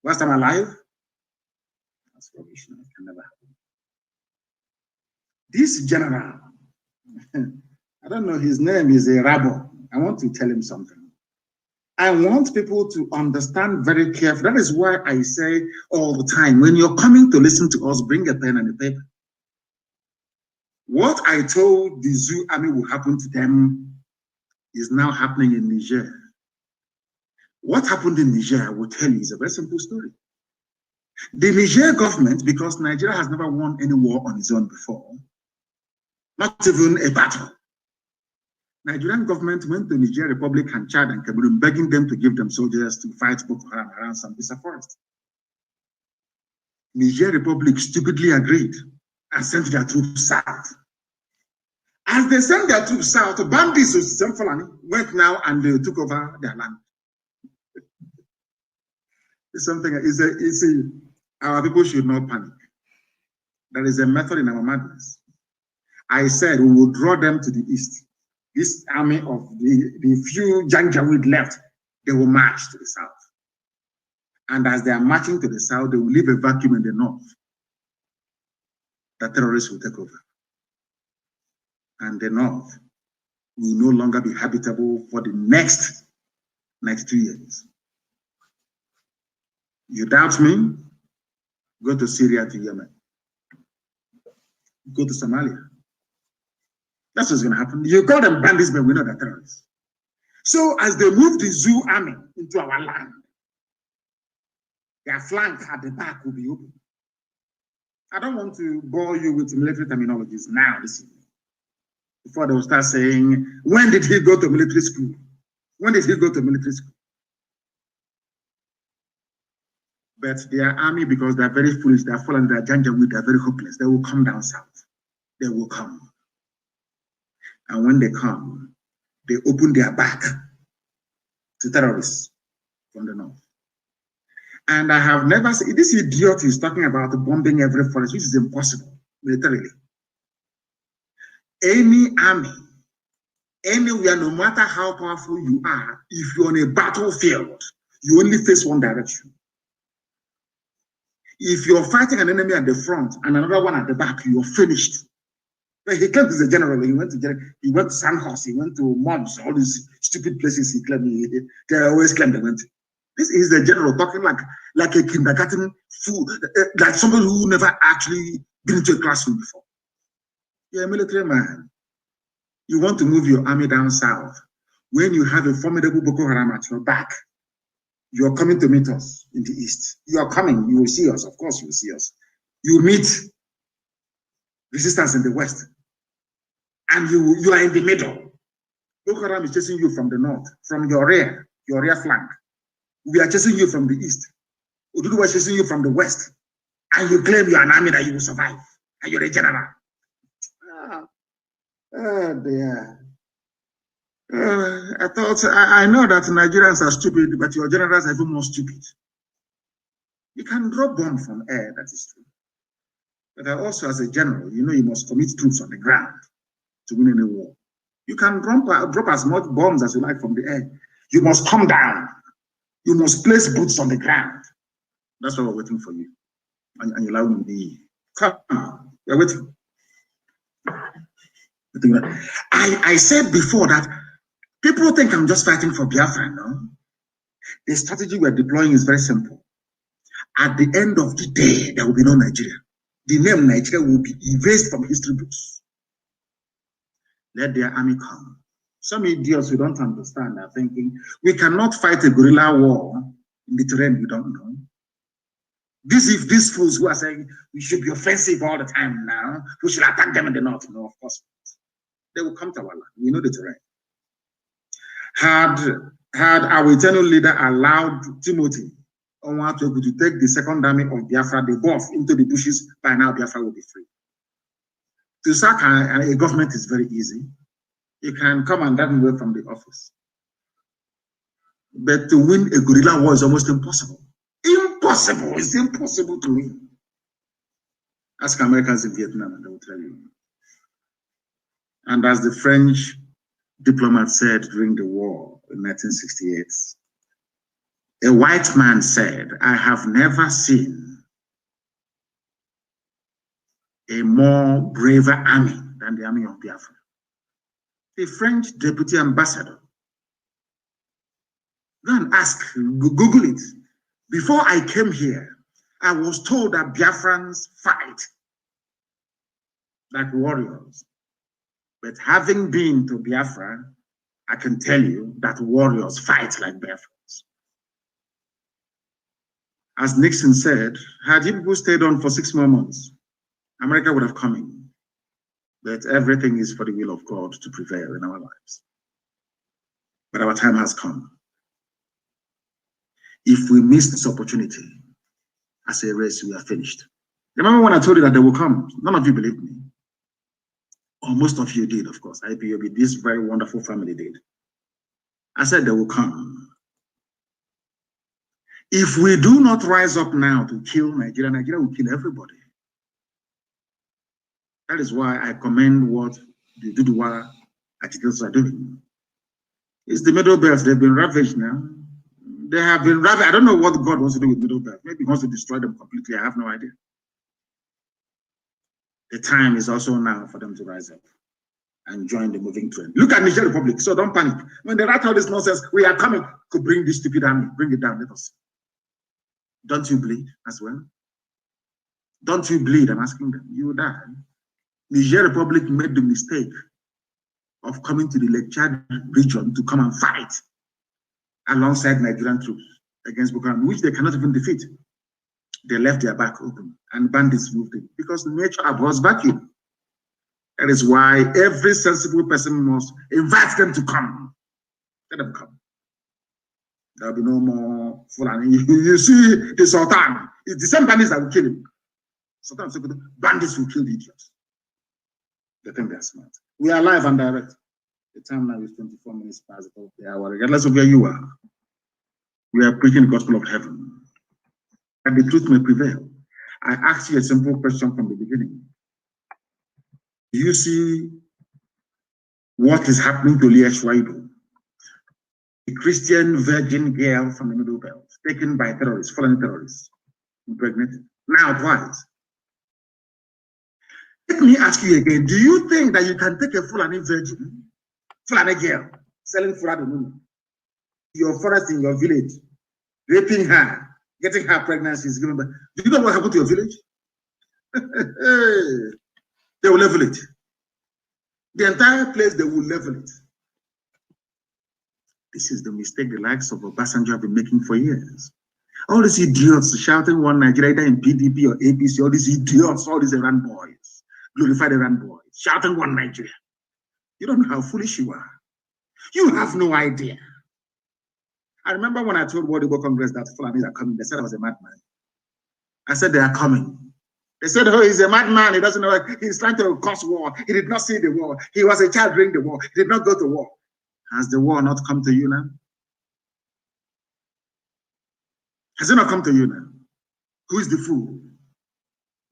Whilst I'm alive? That's rubbish. It can never happen. This general, I don't know, his name is a rabbi. I want to tell him something. I want people to understand very carefully. That is why I say all the time, when you're coming to listen to us, bring a pen and a paper. What I told the Zoo army will happen to them is now happening in Niger. What happened in Niger, I will tell you, is a very simple story. The Niger government, because Nigeria has never won any war on its own before, not even a battle. Nigerian government went to Niger Republic and Chad and Cameroon, begging them to give them soldiers to fight Boko Haram around Sambisa Forest. Niger Republic stupidly agreed and sent their troops south. As they sent their troops south, bandits of Fulani went now and they took over their land. It's something, our people should not panic. There is a method in our madness. I said we will draw them to the east. This army of the few Janjaweed left, they will march to the south. And as they are marching to the south, they will leave a vacuum in the north. The terrorists will take over. And the north will no longer be habitable for the next 92 years. You doubt me? Go to Syria, to Yemen. Go to Somalia. That's what's going to happen. You call them bandits, but we know they're terrorists. So as they move the Zoo army into our land, their flank at the back will be open. I don't want to bore you with military terminologies now, this evening. Before they will start saying, when did he go to military school? When did he go to military school? But their army, because they're very foolish, they're fallen, they're Janjaweed, they're very hopeless, they will come down south. They will come. And when they come, they open their back to terrorists from the north. And I have never seen, this idiot is talking about bombing every forest, which is impossible militarily. Any army, anywhere, no matter how powerful you are, if you're on a battlefield, you only face one direction. If you're fighting an enemy at the front and another one at the back, you're finished. But he claimed he's a general. He went to Sandhurst, he went to Mobs, all these stupid places he claimed. They always claim they went to. This is the general talking like a kindergarten fool, like somebody who never actually been into a classroom before. You're a military man. You want to move your army down south. When you have a formidable Boko Haram at your back, you're coming to meet us in the east. You are coming. You will see us. Of course, you will see us. You meet resistance in the west, and you are in the middle. Boko Haram is chasing you from the north, from your rear flank. We are chasing you from the east. Oduduwa is chasing you from the west, and you claim you are an army that you will survive, and you're a general. Dear. I know that Nigerians are stupid, but your generals are even more stupid. You can drop bombs from air, that is true. But also as a general, you know you must commit troops on the ground to win any war. You can drop as much bombs as you like from the air. You must come down. You must place boots on the ground. That's why we're waiting for you. And you allow me to be. Come, we're waiting. I said before that people think I'm just fighting for Biafra, no? The strategy we're deploying is very simple. At the end of the day, there will be no Nigeria. The name Nigeria will be erased from history books. Let their army come. Some idiots who don't understand are thinking, we cannot fight a guerrilla war in the terrain we don't know. These fools who are saying we should be offensive all the time now, we should attack them in the north. No, of course not. They will come to our land. We know the terrain. Had our eternal leader allowed Timothy to take the second army of Biafra, they go off into the bushes, by now Biafra will be free. To sack a government is very easy. You can come and run away from the office. But to win a guerrilla war is almost impossible. Impossible. It's impossible to win. Ask Americans in Vietnam and they will tell you. And as the French diplomat said during the war in 1968, a white man said, I have never seen a more braver army than the army of Biafra. The French deputy ambassador. Go and ask, Google it. Before I came here, I was told that Biafrans fight like warriors. But having been to Biafra, I can tell you that warriors fight like Biafrans. As Nixon said, had you people stayed on for 6 more months, America would have come in. But everything is for the will of God to prevail in our lives. But our time has come. If we miss this opportunity, as a race, we are finished. Remember when I told you that they will come? None of you believed me. Or most of you did, of course. Ipob, this very wonderful family did. I said they will come. If we do not rise up now to kill Nigeria, Nigeria will kill everybody. That is why I commend what the Duduwa agitators are doing. It's the Middle Belt. They've been ravaged now. They have been ravaged. I don't know what God wants to do with Middle Belt. Maybe he wants to destroy them completely. I have no idea. The time is also now for them to rise up and join the moving train. Look at Niger Republic. So don't panic. When they write all this nonsense, we are coming to bring this stupid army. Bring it down. Let us. Don't you bleed as well? Don't you bleed? I'm asking them. You die. Niger Republic made the mistake of coming to the Lake Chad region to come and fight alongside Nigerian troops against Boko Haram, which they cannot even defeat. They left their back open and bandits moved in because nature abhors vacuum. That is why every sensible person must invite them to come. Let them come. There will be no more Fulani. You see the Sultan. It's the same bandits that will kill him. Sultan, bandits will kill the idiots. They think they're smart. We are live and direct. The time now is 24 minutes past the hour. Regardless of where you are, we are preaching the gospel of heaven. And the truth may prevail. I asked you a simple question from the beginning. Do you see what is happening to Leah Shwaibu, a Christian virgin girl from the Middle Belt, taken by terrorists, foreign terrorists, impregnated, now twice? Let me ask you again, do you think that you can take a Fulani virgin, Fulani girl, selling Fulani, your forest in your village, raping her, getting her pregnancies, giving birth? Do you know what happened to your village? They will level it. The entire place, they will level it. This is the mistake the likes of Obasanjo have been making for years. All these idiots shouting one Nigeria, either in PDP or APC, all these idiots, all these Iran boys, glorified Iran boys, shouting one Nigeria. You don't know how foolish you are. You have no idea. I remember when I told World Congress that Fulanis are coming, they said I was a madman. I said they are coming. They said, oh, he's a madman. He doesn't know. He's trying to cause war. He did not see the war. He was a child during the war. He did not go to war. Has the war not come to you now? Has it not come to you now? Who is the fool?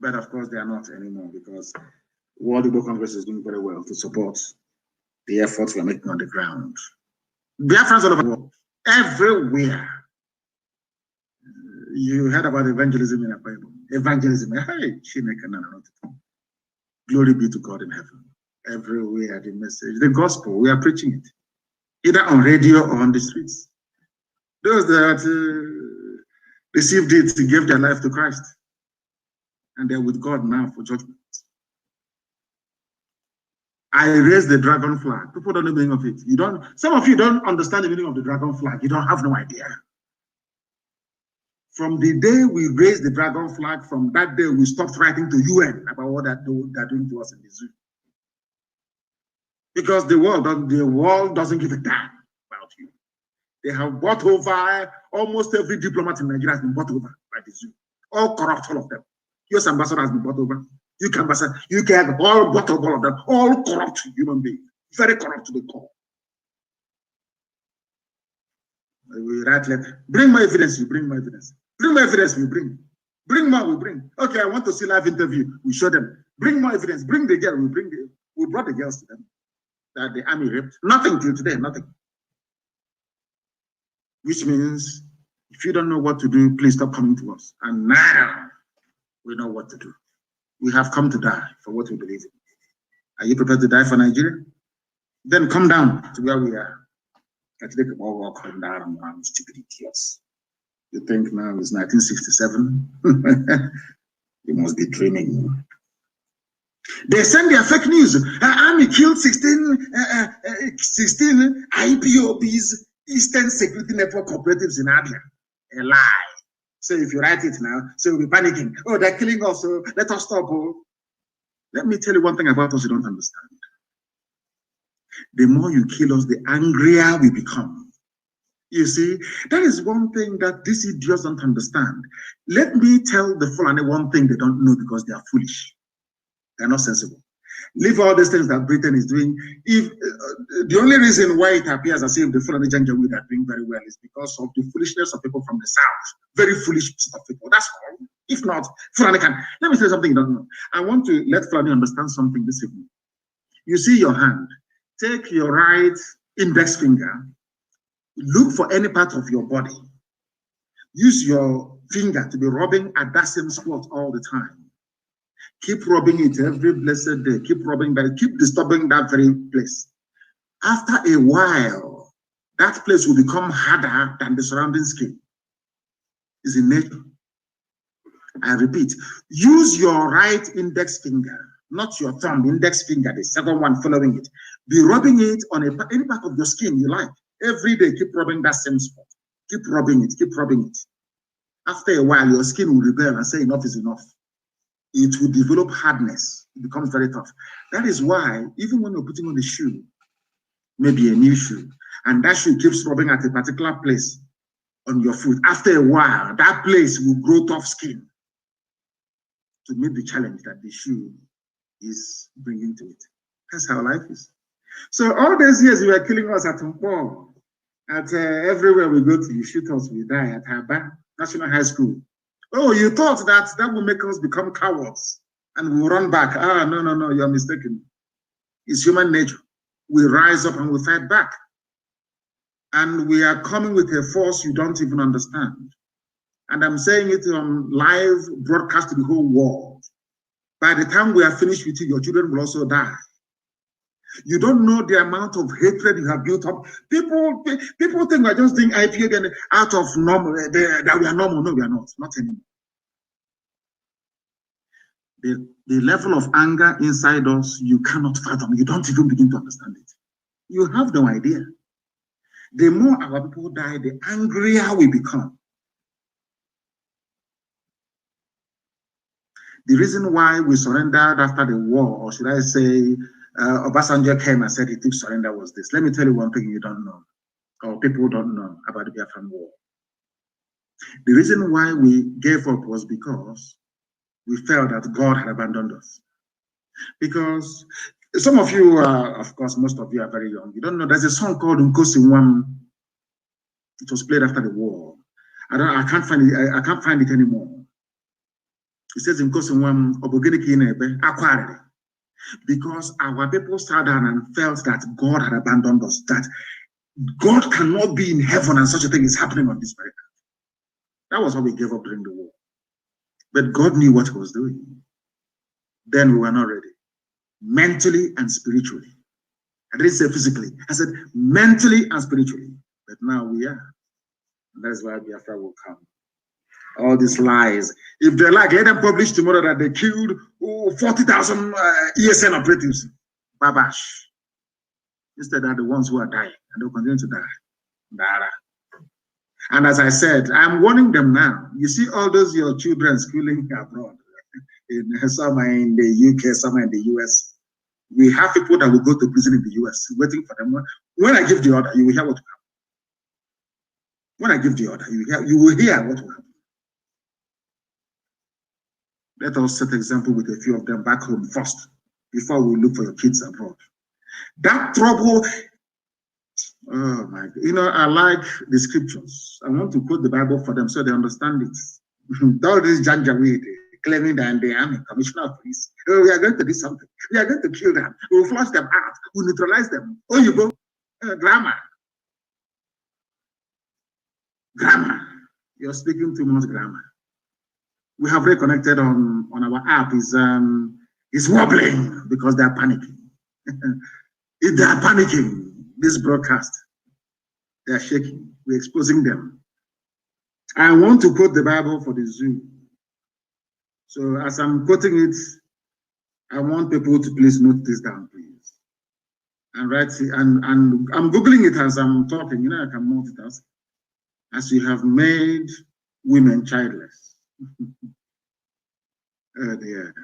But of course, they are not anymore because World Congress is doing very well to support the efforts we are making on the ground. Biafrans all over the world, everywhere. You heard about evangelism in the Bible. Evangelism. Hey, glory be to God in heaven. Everywhere the message, the gospel, we are preaching it, either on radio or on the streets. Those that received it gave their life to Christ, and they're with God now for judgment. I raised the dragon flag. People don't know the meaning of it. You don't. Some of you don't understand the meaning of the dragon flag. You don't have no idea. From the day we raised the dragon flag, from that day we stopped writing to UN about what they're doing to us in the zoo. Because the world doesn't give a damn about you. They have bought over, almost every diplomat in Nigeria has been bought over by the zoo. All corrupt, all of them. US ambassador has been bought over. UK ambassador, UK, all bought over, all of them. All corrupt human beings. Very corrupt to the core. We write letter. Bring my evidence, you bring my evidence. Bring more evidence, we bring. Bring more, we bring. Okay, I want to see live interview. We show them. Bring more evidence. Bring the girl, we bring the. We brought the girls to them. That the army raped. Nothing till today, nothing. Which means, if you don't know what to do, please stop coming to us. And now, we know what to do. We have come to die for what we believe in. Are you prepared to die for Nigeria? Then come down to where we are. Come down on stupidity. You think now it's 1967? You must be dreaming. They send their fake news. Army killed 16 IPOBs, Eastern Security Network cooperatives in Abia. A lie. So if you write it now, so we'll be panicking. Oh, they're killing us, so let us stop. Oh. Let me tell you one thing about us you don't understand. The more you kill us, the angrier we become. You see, that is one thing that these idiots don't understand. Let me tell the Fulani one thing they don't know because they are foolish. They're not sensible. Leave all these things that Britain is doing. If the only reason why it appears as if the Fulani Janjaweed are doing very well is because of the foolishness of people from the south. Very foolish set of people. That's all. If not, Fulani can. Let me say something you don't know. I want to let Fulani understand something this evening. You see your hand. Take your right index finger. Look for any part of your body. Use your finger to be rubbing at that same spot all the time. Keep rubbing it every blessed day. Keep rubbing that. Keep disturbing that very place. After a while, that place will become harder than the surrounding skin. It's in nature. I repeat, use your right index finger, not your thumb, index finger, the second one following it. Be rubbing it on any part of your skin you like. Every day, keep rubbing that same spot. Keep rubbing it, keep rubbing it. After a while, your skin will rebel and say enough is enough. It will develop hardness. It becomes very tough. That is why, even when you're putting on a shoe, maybe a new shoe, and that shoe keeps rubbing at a particular place on your foot, after a while, that place will grow tough skin to meet the challenge that the shoe is bringing to it. That's how life is. So all these years you were killing us at Mpo, at everywhere we go to, you shoot us, we die at Haba National High School. Oh, you thought that will make us become cowards and we'll run back. Ah, no, you're mistaken. It's human nature. We rise up and we fight back. And we are coming with a force you don't even understand. And I'm saying it on live broadcast to the whole world. By the time we are finished with you, your children will also die. You don't know the amount of hatred you have built up. People think we're just doing IPA out of normal, that we are normal. No, we are not anymore. The level of anger inside us, you cannot fathom. You don't even begin to understand it. You have no idea. The more our people die, the angrier we become. The reason why we surrendered after the war, or should I say, Obasanjo came and said he took surrender was this. Let me tell you one thing you don't know, or people don't know about the Biafran war. The reason why we gave up was because we felt that God had abandoned us. Because some of you, of course, most of you are very young. You don't know, there's a song called Nkosi Nwam. It was played after the war. I can't find it. I can't find it anymore. It says Nkosi Nwam Obogene Kinebe Aquarity. Because our people sat down and felt that God had abandoned us, that God cannot be in heaven and such a thing is happening on this very earth. That was how we gave up during the war. But God knew what he was doing. Then we were not ready, mentally and spiritually. I didn't say physically. I said mentally and spiritually. But now we are. And that's why Biafra will come. All these lies. If they like, let them publish tomorrow that they killed 40,000 ESN operatives. Babash. Instead, they're the ones who are dying, and they'll continue to die. And as I said, I'm warning them now. You see all those your children schooling abroad. Some are in the UK, some are in the US. We have people that will go to prison in the US, waiting for them. When I give the order, you will hear what will happen. When I give the order, you will hear what will happen. Let us set example with a few of them back home first, before we look for your kids abroad. That trouble, oh my God. You know, I like the scriptures. I want to quote the Bible for them so they understand it. All this janjaweed claiming that they are a commissioner of police. Oh, we are going to do something. We are going to kill them. We will flush them out. We will neutralize them. Oh, you go. Grammar. Grammar. You're speaking too much grammar. We have reconnected on our app is wobbling because they are panicking. If they are panicking, this broadcast, they are shaking. We're exposing them. I want to quote the Bible for the Zoom. So as I'm quoting it, I want people to please note this down, please. And write it, and I'm Googling it as I'm talking, you know, I can multitask. As you have made women childless. Oh dear.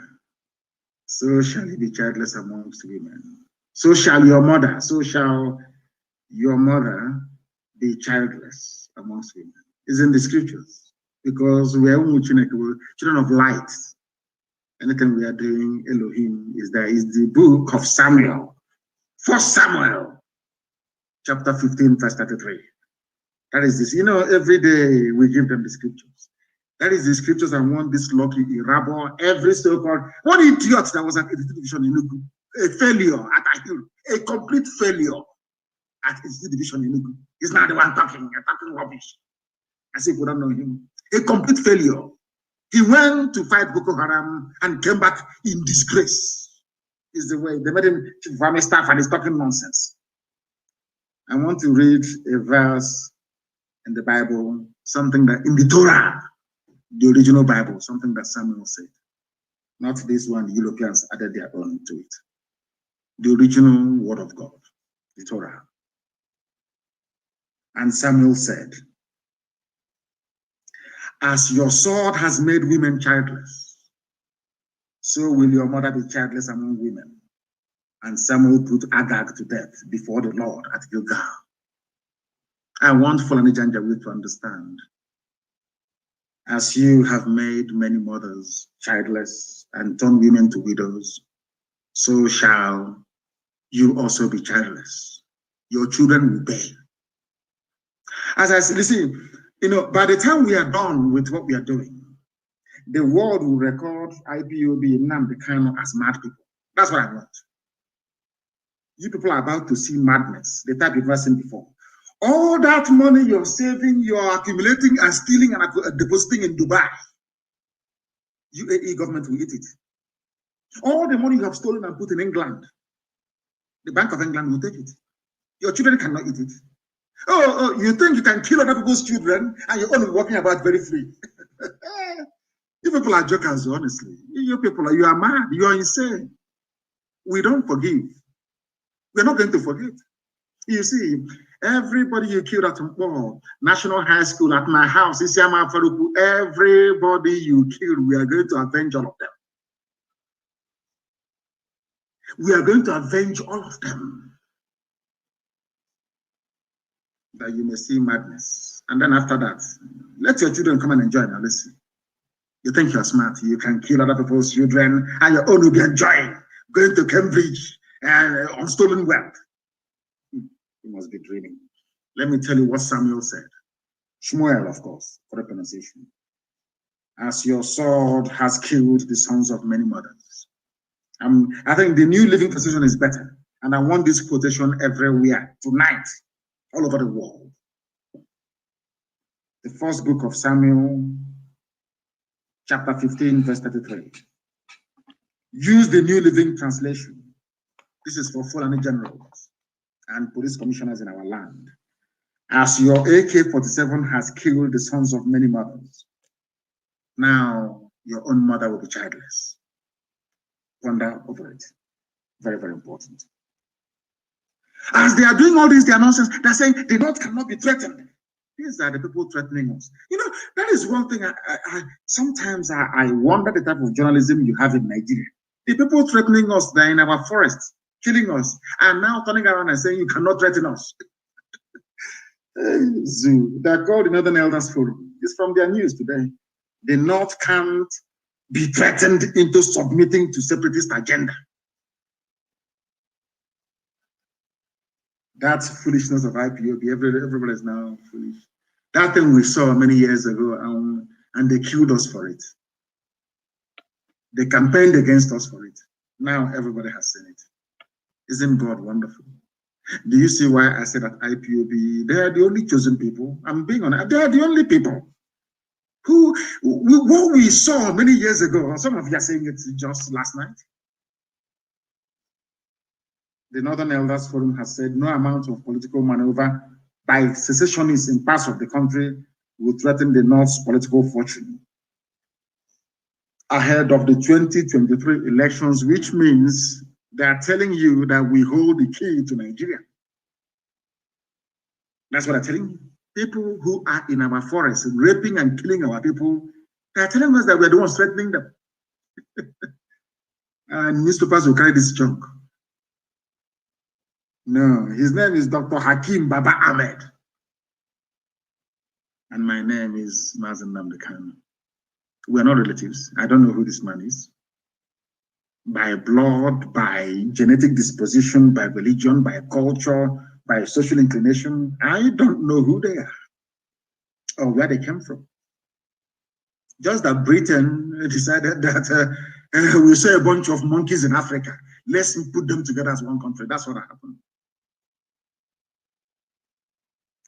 So shall you be childless amongst women. So shall your mother be childless amongst women. It's in the scriptures. Because we are children of light. Anything we are doing, Elohim is there. Is the book of Samuel. 1 Samuel, chapter 15, verse 33. That is this. You know, every day we give them the scriptures. That is the scriptures I want this lucky Irabo, every so-called, one idiot that was at 82 division in Enugu, a failure at Ahil, a complete failure at 82 division in Enugu. He's not the one talking rubbish. As if we don't know him. A complete failure. He went to fight Boko Haram and came back in disgrace. Is the way they made him chief of army staff and he's talking nonsense. I want to read a verse in the Bible, something that in the Torah, the original Bible, something that Samuel said. Not this one, the Europeans added their own to it. The original word of God, the Torah. And Samuel said, as your sword has made women childless, so will your mother be childless among women. And Samuel put Agag to death before the Lord at Gilgal. I want Fulani Janjaweed to understand. As you have made many mothers childless and turned women to widows, so shall you also be childless. Your children will bear. As I said, listen, you know, by the time we are done with what we are doing, the world will record Ipob Nnamdi Kanu as mad people. That's what I want. You people are about to see madness, the type you've never seen before. All that money you're saving, you're accumulating and stealing and depositing in Dubai, UAE government will eat it. All the money you have stolen and put in England, the Bank of England will take it. Your children cannot eat it. Oh, you think you can kill other people's children and you're only walking about very free? You people are jokers, honestly. You people, you are mad. You are insane. We don't forgive. We're not going to forget. You see, everybody you killed at Mpo, National High School, at my house, Isiama Faruku, everybody you killed, we are going to avenge all of them. We are going to avenge all of them, that you may see madness. And then after that, let your children come and enjoy. Now listen, you think you're smart, you can kill other people's children, and your own will be enjoying going to Cambridge and on stolen wealth. You must be dreaming. Let me tell you what Samuel said. Shmuel, of course, for the pronunciation. As your sword has killed the sons of many mothers. I think the New Living Translation is better. And I want this quotation everywhere, tonight, all over the world. The first book of Samuel, chapter 15, verse 33. Use the New Living Translation. This is for Fulani generals and police commissioners in our land. As your AK-47 has killed the sons of many mothers, now your own mother will be childless. Ponder over it. Very, very important. As they are doing all this, their nonsense, they're saying the North cannot be threatened. These are the people threatening us. You know, that is one thing sometimes I wonder the type of journalism you have in Nigeria. The people threatening us, they're in our forests, killing us, and now turning around and saying you cannot threaten us. Zoo, they're called the Northern Elders Forum. It's from their news today. The North can't be threatened into submitting to separatist agenda. That's foolishness of IPOB. Everybody is now foolish. That thing we saw many years ago, and they killed us for it. They campaigned against us for it. Now everybody has seen it. Isn't God wonderful? Do you see why I said that IPOB, they are the only chosen people? I'm being honest. They are the only people who, what we saw many years ago, some of you are saying it just last night. The Northern Elders Forum has said no amount of political maneuver by secessionists in parts of the country will threaten the North's political fortune ahead of the 2023 elections, which means they are telling you that we hold the key to Nigeria. That's what they're telling you. People who are in our forests, raping and killing our people, they're telling us that we're the ones threatening them. And newspapers will carry this junk. No, his name is Dr. Hakim Baba Ahmed. And my name is Mazi Nnamdi Kanu. We are not relatives. I don't know who this man is. By blood, by genetic disposition, by religion, by culture, by social inclination, I don't know who they are or where they came from. Just that Britain decided that we saw a bunch of monkeys in Africa. Let's put them together as one country. That's what happened.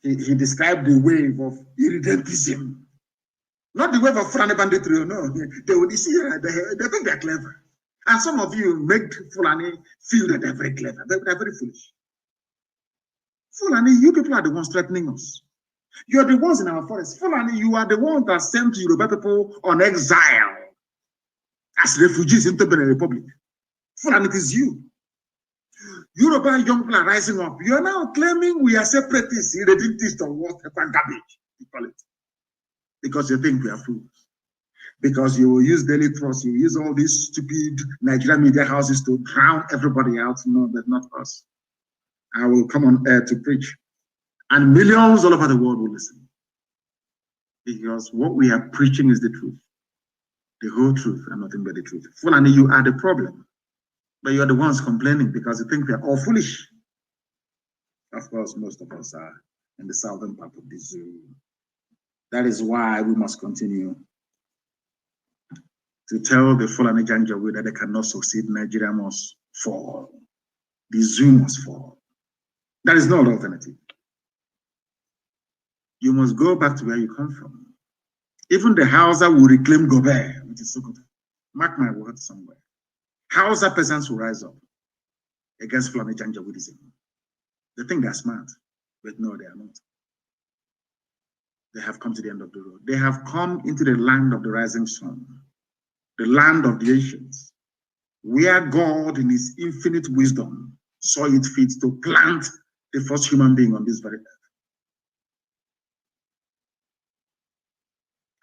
He described the wave of irredentism. Not the wave of Fulani banditry, no. They think they're clever. And some of you make Fulani feel that they're very clever. They're very foolish. Fulani, you people are the ones threatening us. You're the ones in our forest. Fulani, you are the ones that sent Yoruba people on exile as refugees into Benin Republic. Fulani, it is you. Yoruba young people are rising up. You are now claiming we are separatists, irredentists, or what? Garbage, you call it. Because you think we are fools. Because you will use Daily Trust, you will use all these stupid Nigerian media houses to drown everybody out. No, but not us. I will come on air to preach. And millions all over the world will listen. Because what we are preaching is the truth. The whole truth and nothing but the truth. Fulani, you are the problem. But you are the ones complaining because you think we are all foolish. Of course, most of us are in the southern part of the zoo. That is why we must continue to tell the Fulani Janjaweed that they cannot succeed. Nigeria must fall. The zoo must fall. There is no alternative. You must go back to where you come from. Even the Hausa will reclaim Gobert, which is so good. Mark my words somewhere. Hausa peasants will rise up against Fulani Janjaweedism. They think they're smart, but no, they are not. They have come to the end of the road. They have come into the land of the rising sun, the land of the ancients, where God in his infinite wisdom saw it fit to plant the first human being on this very earth.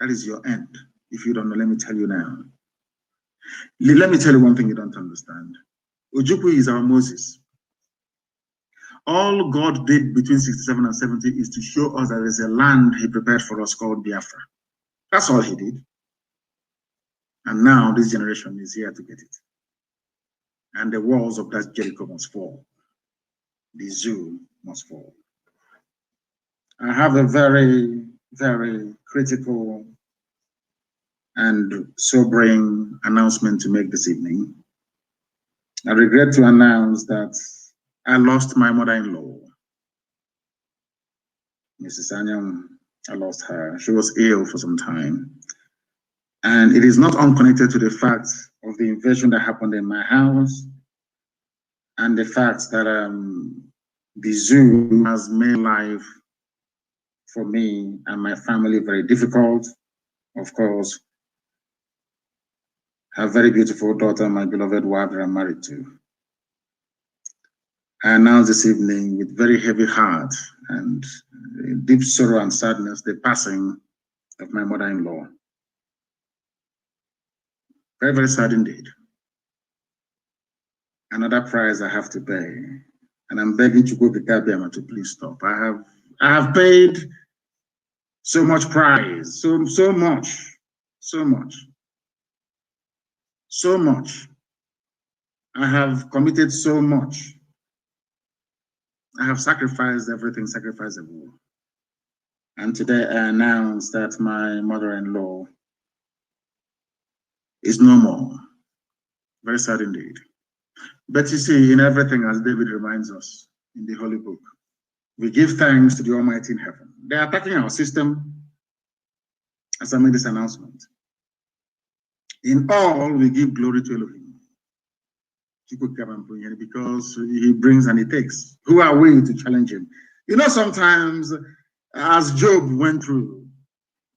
That is your end. If you don't know, let me tell you now. Let me tell you one thing you don't understand. Ojukwu is our Moses. All God did between 67 and 70 is to show us that there's a land he prepared for us called Biafra. That's all he did. And now this generation is here to get it. And the walls of that Jericho must fall. The zoo must fall. I have a very, very critical and sobering announcement to make this evening. I regret to announce that I lost my mother-in-law, Mrs. Anyam. I lost her. She was ill for some time. And it is not unconnected to the fact of the invasion that happened in my house and the fact that the zoo has made life for me and my family very difficult. Of course, her very beautiful daughter, my beloved wife that I'm married to. I announce this evening with very heavy heart and deep sorrow and sadness the passing of my mother-in-law. Very, very sad indeed. Another price I have to pay. And I'm begging to go to Gabiama to please stop. I have paid so much price, so much. I have committed so much. I have sacrificed everything, sacrificed the war. And today I announce that my mother-in-law is no more. Very sad indeed. But you see, in everything, as David reminds us in the Holy Book, we give thanks to the Almighty in heaven. They are attacking our system as I made this announcement. In all, we give glory to Elohim because he brings and he takes. Who are we to challenge him? You know, sometimes, as Job went through,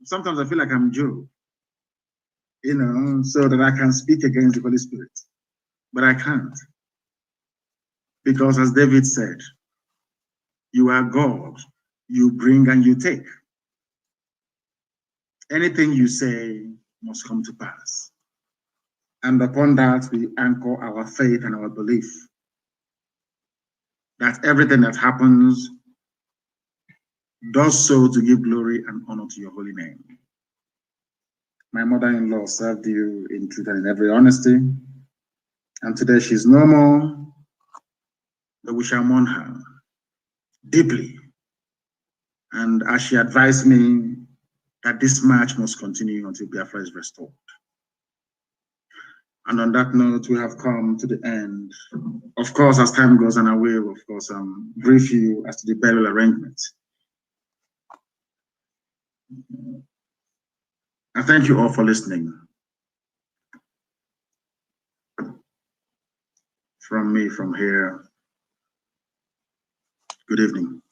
sometimes I feel like I'm Job, you know, so that I can speak against the Holy Spirit. But I can't. Because as David said, you are God, you bring and you take. Anything you say must come to pass. And upon that, we anchor our faith and our belief that everything that happens does so to give glory and honor to your holy name. My mother-in-law served you in truth and in every honesty, and today she's no more, but we shall mourn her deeply. And as she advised me that this march must continue until Biafra is restored. And on that note, we have come to the end. Of course, as time goes on, I will, of course, brief you as to the burial arrangements. I thank you all for listening. From me, from here, good evening.